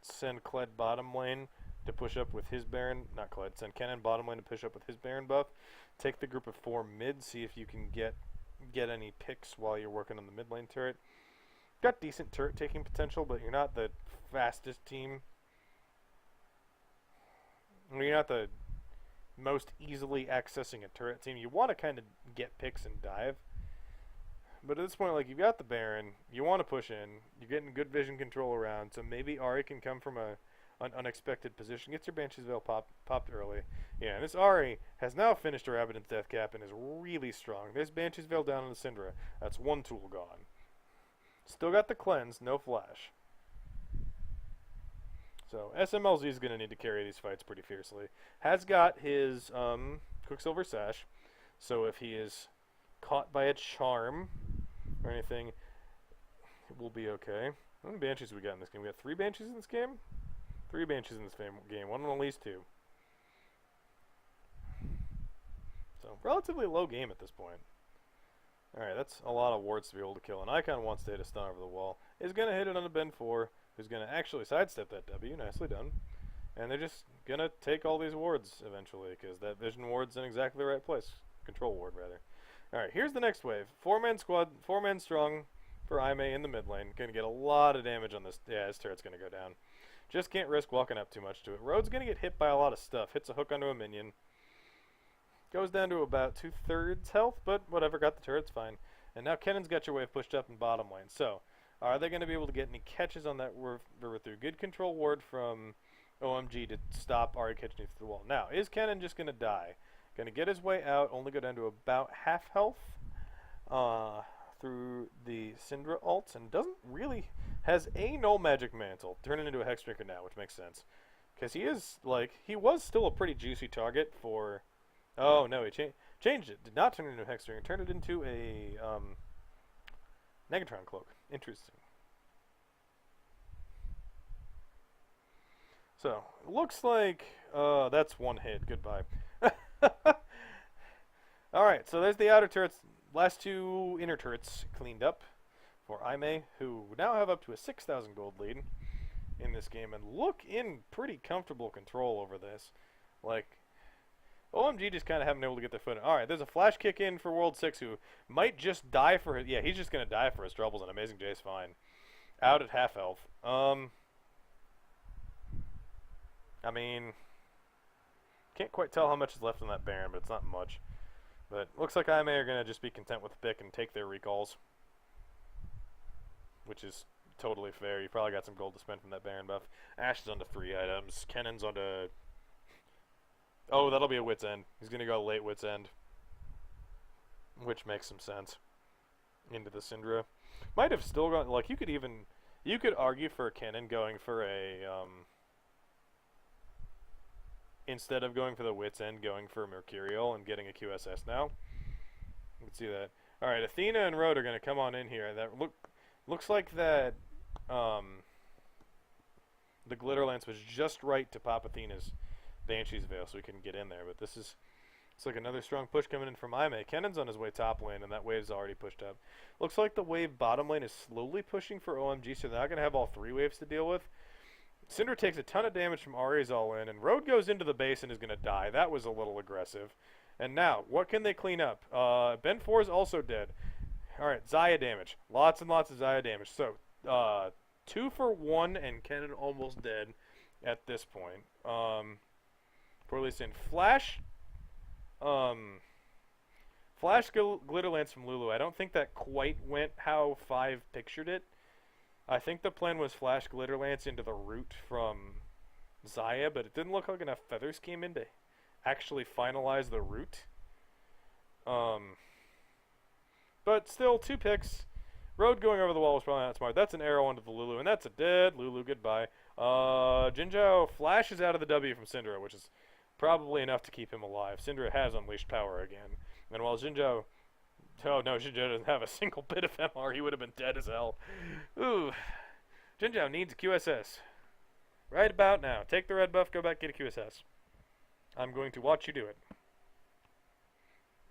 send Kled bottom lane to push up with his Baron. Not Kled. Send Kennen bottom lane to push up with his Baron buff. Take the group of 4 mid. See if you can get any picks while you're working on the mid lane turret. Got decent turret taking potential, but you're not the fastest team. You're not the most easily accessing a turret team. You want to kind of get picks and dive. But at this point, like, you've got the Baron, you want to push in, you're getting good vision control around, so maybe Ahri can come from an unexpected position. Gets your Banshee's Veil popped early. Yeah, and this Ahri has now finished her Abaddon's Death Cap and is really strong. There's Banshee's Veil down on the Syndra. That's one tool gone. Still got the cleanse, no flash. So SMLZ is going to need to carry these fights pretty fiercely. Has got his Quicksilver Sash, so if he is caught by a charm or anything, it will be okay. How many Banshees we got in this game? We got 3 Banshees in this game? 3 Banshees in this game. One on at least 2. So, relatively low game at this point. Alright, that's a lot of wards to be able to kill. An Icon wants to hit a stun over the wall. Is going to hit it on a Ben 4, who's going to actually sidestep that W. Nicely done. And they're just going to take all these wards eventually, because that vision ward's in exactly the right place. Control ward, rather. Alright, here's the next wave. 4-man squad, 4-man strong for IMay in the mid lane. Going to get a lot of damage on this. Yeah, his turret's going to go down. Just can't risk walking up too much to it. Road's going to get hit by a lot of stuff. Hits a hook onto a minion. Goes down to about 2/3 health, but whatever, got the turret's fine. And now Kennen's got your wave pushed up in bottom lane. So, are they going to be able to get any catches on that river through? Good control ward from OMG to stop Ahri catching you through the wall. Now, is Kennen just going to die? Going to get his way out, only go down to about half health through the Syndra ults, and doesn't really, has a null magic mantle, turning into a Hex Drinker now, which makes sense. Because he is, like, he was still a pretty juicy target for, oh no, he changed it, did not turn it into a Hex Drinker, turned it into a Negatron Cloak. Interesting. So, looks like, that's one hit, goodbye. Alright, so there's the outer turrets. Last 2 inner turrets cleaned up for IMay, who now have up to a 6,000 gold lead in this game and look in pretty comfortable control over this. Like, OMG just kind of haven't been able to get their foot in. Alright, there's a flash kick in for World 6 who might just die for his... Yeah, he's just going to die for his troubles, and Amazing Jay's fine. Out at half health. I mean... Can't quite tell how much is left on that Baron, but it's not much. But looks like IMay are going to just be content with the pick and take their recalls. Which is totally fair. You probably got some gold to spend from that Baron buff. Ashe is onto 3 items. Kennen's onto... Oh, that'll be a Wit's End. He's going to go late Wit's End. Which makes some sense. Into the Syndra. Might have still gone... Like, you could argue for Kennen going for a... instead of going for the Wit's End, going for Mercurial and getting a QSS now. You can see that. Alright, Athena and Road are going to come on in here. That looks like that the Glitter Lance was just right to pop Athena's Banshee's Veil so we couldn't get in there. But this is... It's like another strong push coming in from IMay. Kennen's on his way top lane, and that wave's already pushed up. Looks like the wave bottom lane is slowly pushing for OMG, so they're not going to have all 3 waves to deal with. Syndra takes a ton of damage from Ahri's all in, and Road goes into the base and is going to die. That was a little aggressive. And now, what can they clean up? Ben 4 is also dead. Alright, Xayah damage. Lots and lots of Xayah damage. So, 2 for 1, and Kennen almost dead at this point. Poorly seen. Flash Glitter Lance from Lulu. I don't think that quite went how 5 pictured it. I think the plan was Flash Glitter Lance into the root from Xayah, but it didn't look like enough feathers came in to actually finalize the root. But still, 2 picks. Road going over the wall was probably not smart. That's an arrow onto the Lulu, and that's a dead Lulu. Goodbye. Jinzhou flashes out of the W from Syndra, which is probably enough to keep him alive. Syndra has unleashed power again. And while Jinzhou... Oh no, Jinzhou doesn't have a single bit of MR. He would have been dead as hell. Ooh. Jinzhou needs a QSS. Right about now. Take the red buff, go back, get a QSS. I'm going to watch you do it.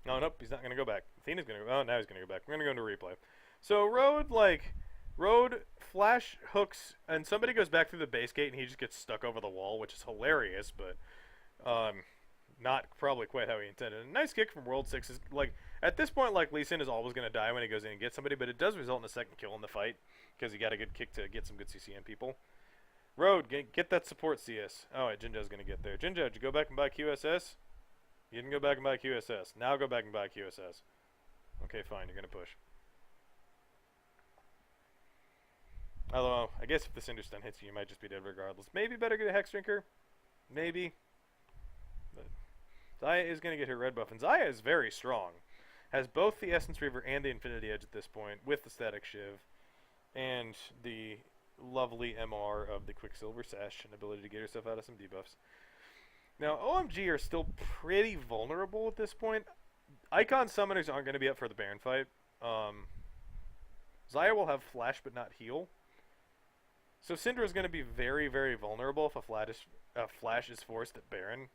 Oh, nope, he's not going to go back. Athena's going to go... Oh, now he's going to go back. We're going to go into replay. So, Road, like... Road flash hooks, and somebody goes back through the base gate, and he just gets stuck over the wall, which is hilarious, but not probably quite how he intended. A nice kick from World 6 is, like, at this point, like, Lee Sin is always going to die when he goes in and gets somebody, but it does result in a second kill in the fight, because he got a good kick to get some good CC on people. Road, get that support CS. Oh, wait, Jinja's going to get there. Jinja, did you go back and buy QSS? You didn't go back and buy QSS. Now go back and buy QSS. Okay, fine, you're going to push. Although, I guess if the Cinder Stun hits you, you might just be dead regardless. Maybe better get a Hex Drinker. Maybe. But Xayah is going to get her red buff, and Xayah is very strong. Has both the Essence Reaver and the Infinity Edge at this point, with the Static Shiv, and the lovely MR of the Quicksilver Sash, and ability to get herself out of some debuffs. Now, OMG are still pretty vulnerable at this point. Icon Summoners aren't going to be up for the Baron fight. Xayah will have Flash but not heal. So Syndra is going to be very, very vulnerable if a Flash is forced at Baron.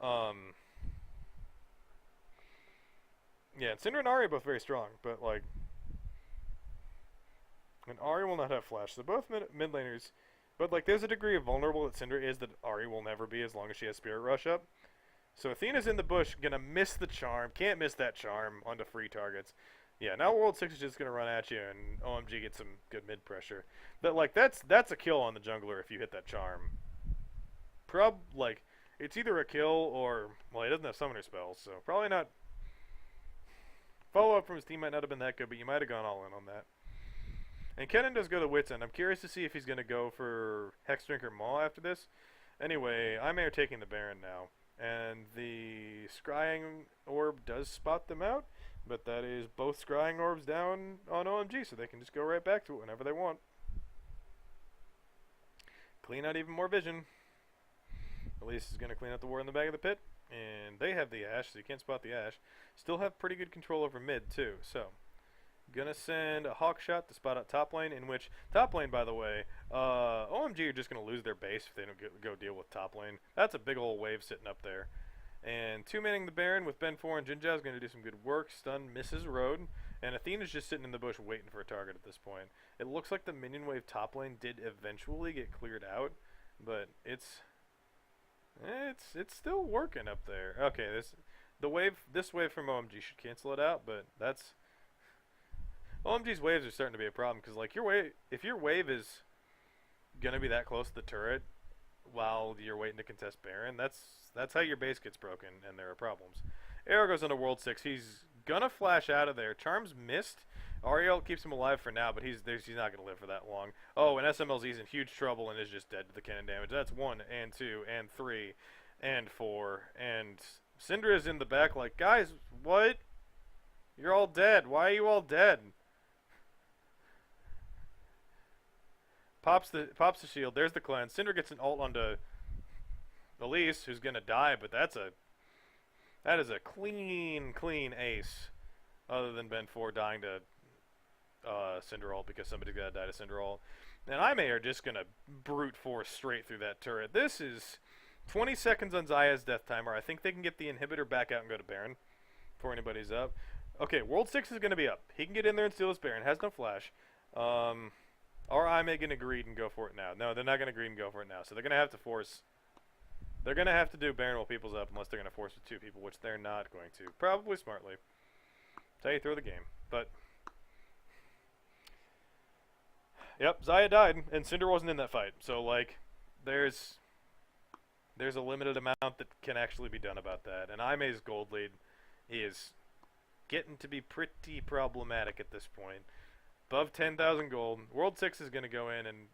Yeah, and Syndra and Ahri are both very strong, but, like... And Ahri will not have Flash, so both mid laners... But, like, there's a degree of vulnerable that Syndra is that Ahri will never be as long as she has Spirit Rush up. So Athena's in the bush, gonna miss the charm. Can't miss that charm onto free targets. Yeah, now World 6 is just gonna run at you, and OMG gets some good mid pressure. But, like, that's a kill on the jungler if you hit that charm. Like, it's either a kill or, well, he doesn't have summoner spells, so probably not. Follow up from his team might not have been that good, but you might have gone all in on that. And Kennen does go to Wits End. I'm curious to see if he's gonna go for Hex Drinker Maw after this. Anyway, IMay are taking the Baron now, and the Scrying Orb does spot them out. But that is both Scrying Orbs down on OMG, so they can just go right back to it whenever they want. Clean out even more vision. Elise is going to clean out the war in the back of the pit. And they have the Ashe, so you can't spot the Ashe. Still have pretty good control over mid, too. So, gonna send a Hawk Shot to spot out top lane, in which, top lane, by the way, OMG are just going to lose their base if they don't go deal with top lane. That's a big old wave sitting up there. And two-manning the Baron with Ben 4 and Jinja is going to do some good work. Stun misses Road. And Athena's just sitting in the bush waiting for a target at this point. It looks like the minion wave top lane did eventually get cleared out. But it's still working up there. Okay, this wave from OMG should cancel it out. But that's... OMG's waves are starting to be a problem. Because, like, if your wave is going to be that close to the turret while you're waiting to contest Baron, that's how your base gets broken, and there are problems. Arrow goes into World 6. He's gonna flash out of there. Charm's missed. Ariel keeps him alive for now, but he's not gonna live for that long. Oh, and SMLZ's in huge trouble and is just dead to the cannon damage. That's 1 and 2 and 3 and 4. And Syndra's in the back like, guys, what? You're all dead. Why are you all dead? Pops the shield. There's the cleanse. Syndra gets an ult onto Elise, who's gonna die, but that is a clean ace. Other than Ben 4 dying to Syndra ult because somebody's gotta die to Syndra ult. And IMay are just gonna brute force straight through that turret. This is 20 seconds on Xayah's death timer. I think they can get the inhibitor back out and go to Baron before anybody's up. Okay, World 6 is gonna be up. He can get in there and steal his Baron. Has no flash. Are IMay gonna greed and go for it now? No, they're not gonna greed and go for it now. So they're gonna have to force. They're going to have to do Baron while people's up unless they're going to force with 2 people, which they're not going to. Probably smartly. That's how you throw the game. But, yep, Xayah died, and Syndra wasn't in that fight. So, like, there's a limited amount that can actually be done about that. And IMay's gold lead is getting to be pretty problematic at this point. Above 10,000 gold. World 6 is going to go in and,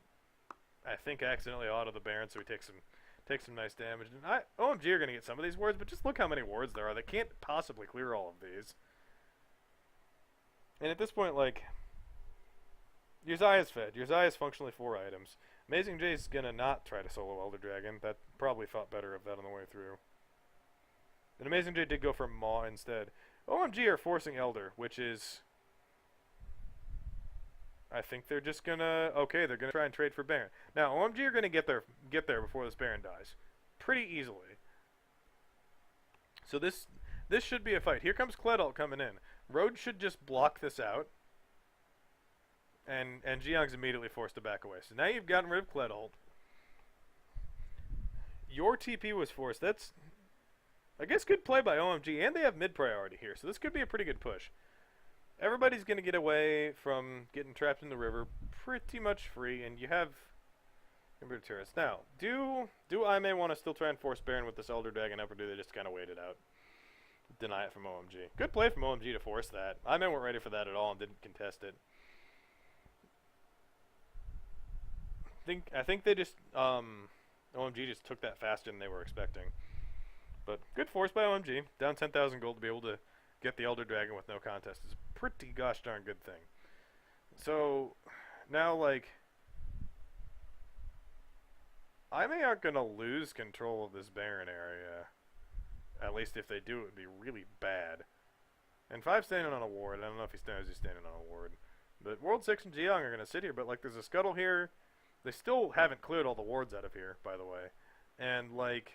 I think, accidentally auto the Baron, so he takes some nice damage. And OMG are going to get some of these wards, but just look how many wards there are. They can't possibly clear all of these. And at this point, like, your Xayah's fed. Your Xayah's functionally 4 items. Amazing Jay's going to not try to solo Elder Dragon. That probably thought better of that on the way through. And Amazing Jay did go for Maw instead. OMG are forcing Elder, which is... I think they're just gonna... Okay, they're gonna try and trade for Baron. Now, OMG are gonna get there before this Baron dies. Pretty easily. So this should be a fight. Here comes Kledalt coming in. Road should just block this out. and Jiyoung's immediately forced to back away. So now you've gotten rid of Kled ult. Your TP was forced. That's, I guess, good play by OMG, and they have mid priority here, so this could be a pretty good push. Everybody's going to get away from getting trapped in the river pretty much free, and you have inverted turrets. Now, do IMay want to still try and force Baron with this Elder Dragon up, or do they just kind of wait it out? Deny it from OMG. Good play from OMG to force that. IMay weren't ready for that at all and didn't contest it. I think they just OMG just took that faster than they were expecting. But good force by OMG. Down 10,000 gold to be able to get the Elder Dragon with no contest is a pretty gosh darn good thing. So now, like, IMay aren't going to lose control of this Baron area. At least if they do, it would be really bad. And 5 standing on a ward. I don't know if he knows he's standing on a ward. But World 6 and Jiyoung are going to sit here. But, like, there's a scuttle here. They still haven't cleared all the wards out of here, by the way. And, like,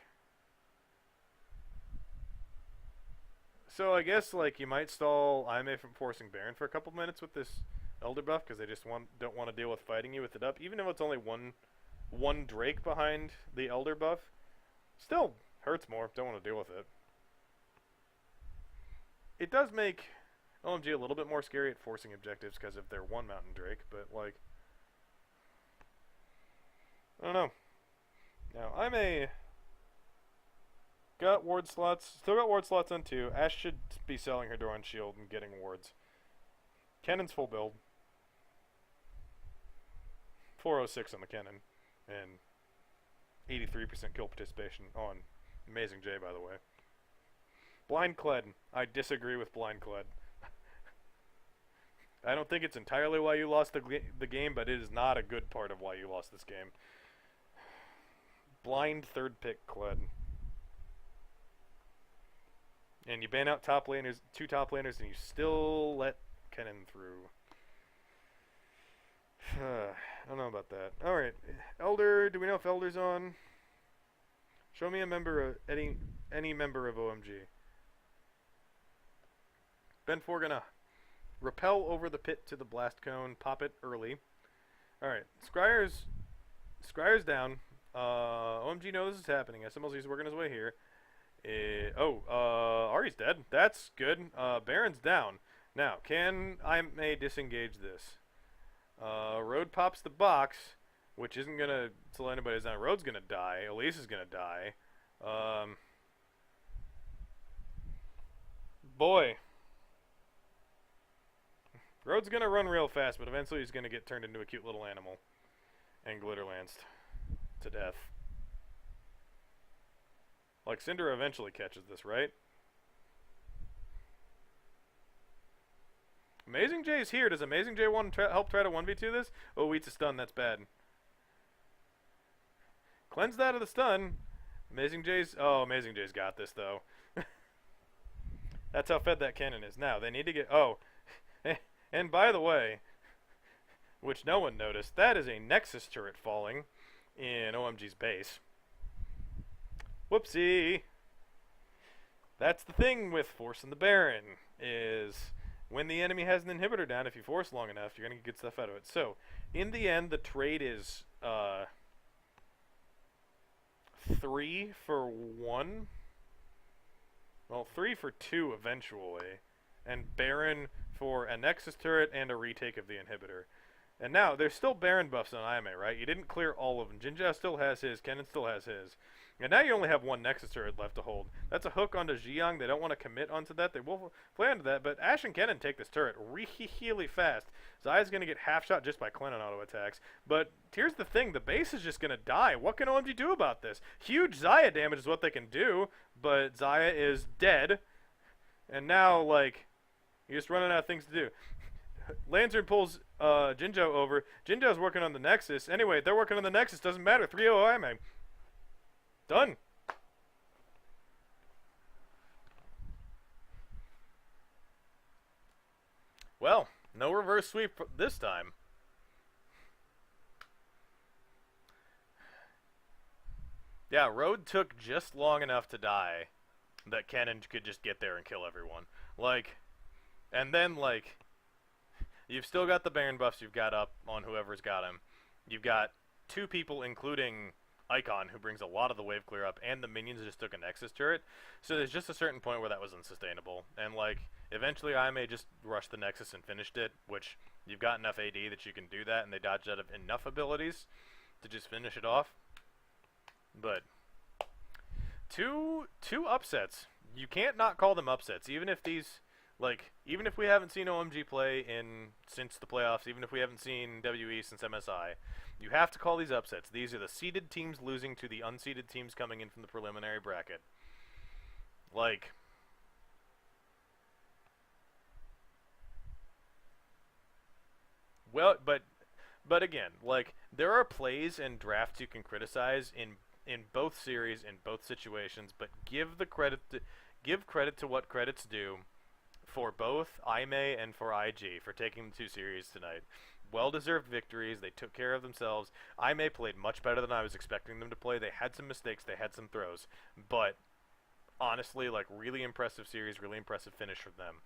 so I guess, like, you might stall IMay from forcing Baron for a couple minutes with this Elder buff, because they just don't want to deal with fighting you with it up. Even if it's only one Drake behind the Elder buff, still hurts more. Don't want to deal with it. It does make OMG a little bit more scary at forcing objectives because of their one Mountain Drake, but, like, I don't know. Now, IMay got ward slots. Still got ward slots on 2. Ashe should be selling her Doran Shield and getting wards. Cannon's full build. 406 on the cannon. And 83% kill participation on Amazing J, by the way. Blind Kled. I disagree with Blind Kled. I don't think it's entirely why you lost the game, but it is not a good part of why you lost this game. Blind third pick Kled. And you ban out top laners, 2 top laners, and you still let Kennen through. I don't know about that. Alright. Elder, do we know if Elder's on? Show me a member of any member of OMG. Ben 4 gonna repel over the pit to the blast cone, pop it early. Alright. Scryer's down. OMG knows this is happening. SMLZ's working his way here. Ahri's dead. That's good. Baron's down. Now, can IMay disengage this? Road pops the box, which isn't going to tell anybody down. Road's going to die. Elise is going to die. Boy. Road's going to run real fast, but eventually he's going to get turned into a cute little animal and glitterlanced to death. Like, Syndra eventually catches this, right? Amazing J's here. Does Amazing J want to help try to 1v2 this? Oh, eats a stun. That's bad. Cleanse that of the stun. Amazing J's got this, though. That's how fed that cannon is. Now, they need to get... Oh. And by the way, which no one noticed, that is a Nexus turret falling in OMG's base. Whoopsie. That's the thing with forcing the Baron, is when the enemy has an inhibitor down, if you force long enough, you're going to get good stuff out of it. So, in the end, the trade is 3 for 1. Well, 3 for 2 eventually. And Baron for a Nexus turret and a retake of the inhibitor. And now, there's still Baron buffs on IMay, right? You didn't clear all of them. Jinja still has his, Kennen still has his. And now you only have 1 Nexus turret left to hold. That's a hook onto Jiyoung. They don't want to commit onto that. They will play onto that, but Ashe and Kennen take this turret really fast. Zaya's going to get half shot just by Clennon auto attacks. But here's the thing. The base is just going to die. What can OMG do about this? Huge Zaya damage is what they can do, but Zaya is dead. And now, like, you're just running out of things to do. Lantern pulls Jinjo over. Jinjo's working on the Nexus. Anyway, they're working on the Nexus. Doesn't matter. 3-0 IMay. Done. Well, no reverse sweep this time. Yeah, Road took just long enough to die that Kennen could just get there and kill everyone. Like, and then, like, You've still got the Baron buffs you've got up on whoever's got him. You've got two people, including Icon, who brings a lot of the wave clear up, and the minions just took a Nexus turret. So there's just a certain point where that was unsustainable. And, like, eventually IMay just rushed the Nexus and finished it, which you've got enough AD that you can do that, and they dodged out of enough abilities to just finish it off. But two upsets. You can't not call them upsets, even if these, like, even if we haven't seen OMG play since the playoffs, even if we haven't seen WE since MSI, you have to call these upsets. These are the seeded teams losing to the unseeded teams coming in from the preliminary bracket. Like, well, but again, like, there are plays and drafts you can criticize in both series, in both situations, but give credit to what credit's due for both IMay and for IG for taking the two series tonight. Well-deserved victories. They took care of themselves. IMay played much better than I was expecting them to play. They had some mistakes. They had some throws. But honestly, like, really impressive series, really impressive finish from them.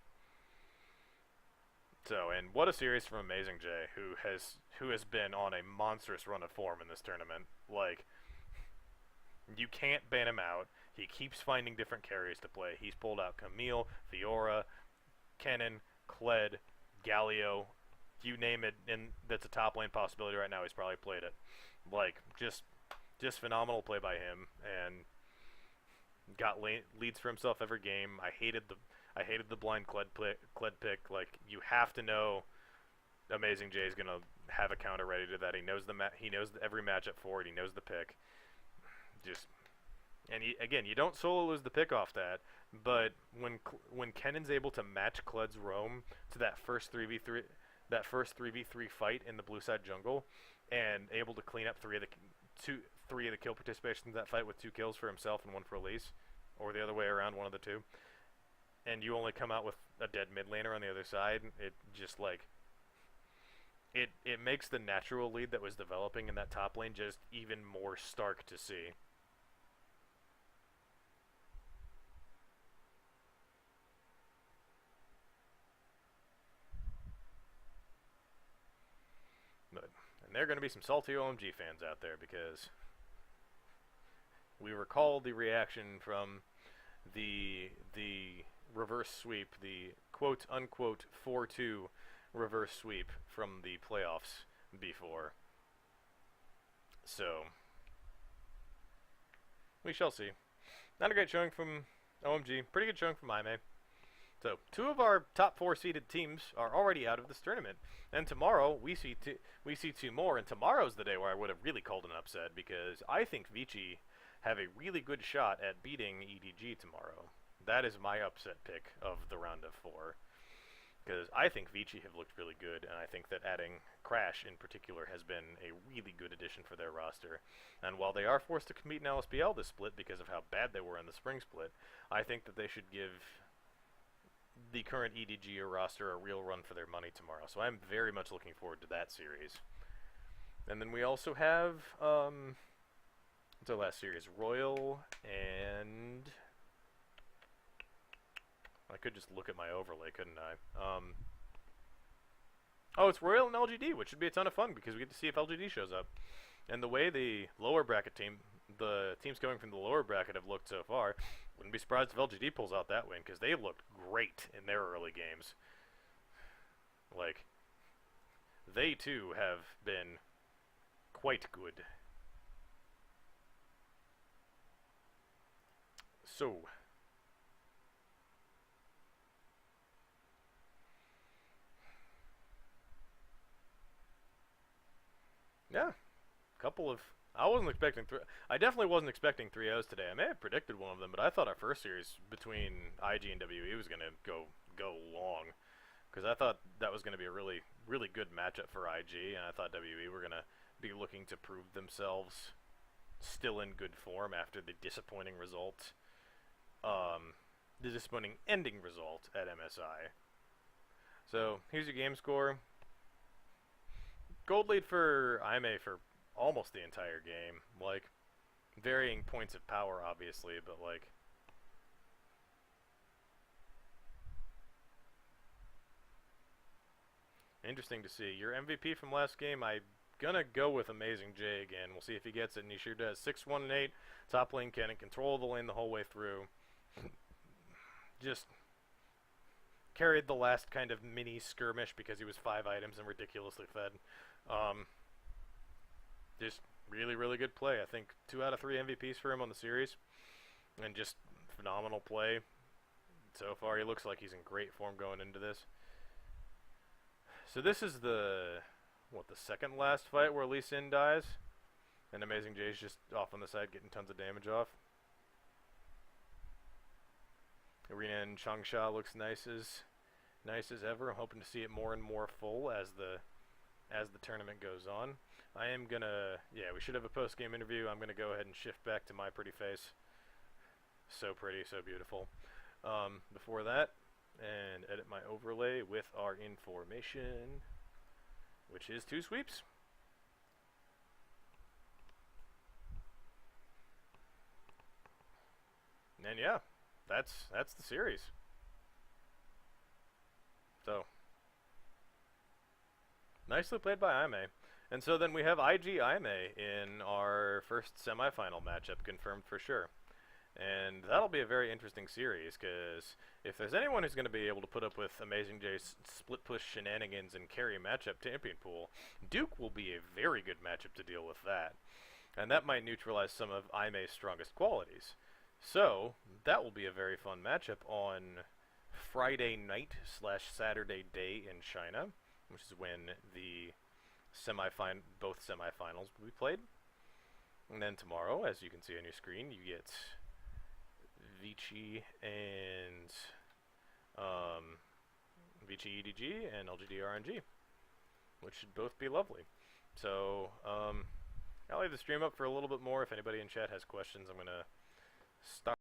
So, and what a series from Amazing J, who has been on a monstrous run of form in this tournament. Like, you can't ban him out. He keeps finding different carries to play. He's pulled out Camille, Fiora, Kennen, Kled, Galio, you name it, and that's a top lane possibility right now. He's probably played it. Like, just phenomenal play by him, and got leads for himself every game. I hated the blind Kled pick. Like, you have to know Amazing J is gonna have a counter ready to that. He knows he knows every matchup for it. He knows the pick. And again, you don't solo lose the pick off that, but when Kennen's able to match Kled's roam to that first 3v3 fight in the blue side jungle, and able to clean up three of the kill participations in that fight with 2 kills for himself and 1 for Elise, or the other way around, one of the two, and you only come out with a dead mid laner on the other side, it just, like, it makes the natural lead that was developing in that top lane just even more stark to see. And there are going to be some salty OMG fans out there, because we recall the reaction from the reverse sweep, the quote-unquote 4-2 reverse sweep from the playoffs before. So, we shall see. Not a great showing from OMG. Pretty good showing from IMay. So, 2 of our top 4 seeded teams are already out of this tournament. And tomorrow, we see 2 more, and tomorrow's the day where I would have really called an upset, because I think Vici have a really good shot at beating EDG tomorrow. That is my upset pick of the round of 4. Because I think Vici have looked really good, and I think that adding Crash in particular has been a really good addition for their roster. And while they are forced to compete in LSBL this split because of how bad they were in the spring split, I think that they should give the current EDG roster a real run for their money tomorrow. So I'm very much looking forward to that series. And then we also have, what's our last series? Royal and... I could just look at my overlay, couldn't I? Oh, it's Royal and LGD, which should be a ton of fun, because we get to see if LGD shows up. And the way the lower bracket the teams coming from the lower bracket have looked so far, wouldn't be surprised if LGD pulls out that win, because they've looked great in their early games. Like, they too have been quite good. So, yeah, couple of... I wasn't expecting I definitely wasn't expecting 3-0s today. I may have predicted one of them, but I thought our first series between IG and WE was going to go long, because I thought that was going to be a really, really good matchup for IG, and I thought WE were going to be looking to prove themselves still in good form after the disappointing result, the disappointing ending result at MSI. So here's your game score. Gold lead for IMay for almost the entire game. Like, varying points of power, obviously, but, like, Interesting to see. Your MVP from last game, I'm gonna go with Amazing J again. We'll see if he gets it, and he sure does. 6, 1, and 8. Top lane cannon, control the lane the whole way through. Just carried the last kind of mini skirmish because he was 5 items and ridiculously fed. Just really, really good play. I think 2 out of 3 MVPs for him on the series, and just phenomenal play. So far, he looks like he's in great form going into this. So this is the second last fight where Lee Sin dies, and Amazing J's just off on the side getting tons of damage off. Arena in Changsha looks nice as ever. I'm hoping to see it more and more full as the tournament goes on. I am gonna, we should have a post-game interview. I'm gonna go ahead and shift back to my pretty face. So pretty, so beautiful. Before that, and edit my overlay with our information, which is 2 sweeps. And yeah, that's the series. So nicely played by IMay. And so then we have IG IMay in our first semifinal matchup confirmed for sure. And that'll be a very interesting series, because if there's anyone who's going to be able to put up with Amazing J's split push shenanigans and carry matchup champion pool, Duke will be a very good matchup to deal with that. And that might neutralize some of IMay's strongest qualities. So that will be a very fun matchup on Friday night / Saturday day in China, which is when the both semifinals will be played. And then tomorrow, as you can see on your screen, you get Vici and Vici EDG and LGD RNG, which should both be lovely. So I'll leave the stream up for a little bit more. If anybody in chat has questions, I'm going to stop.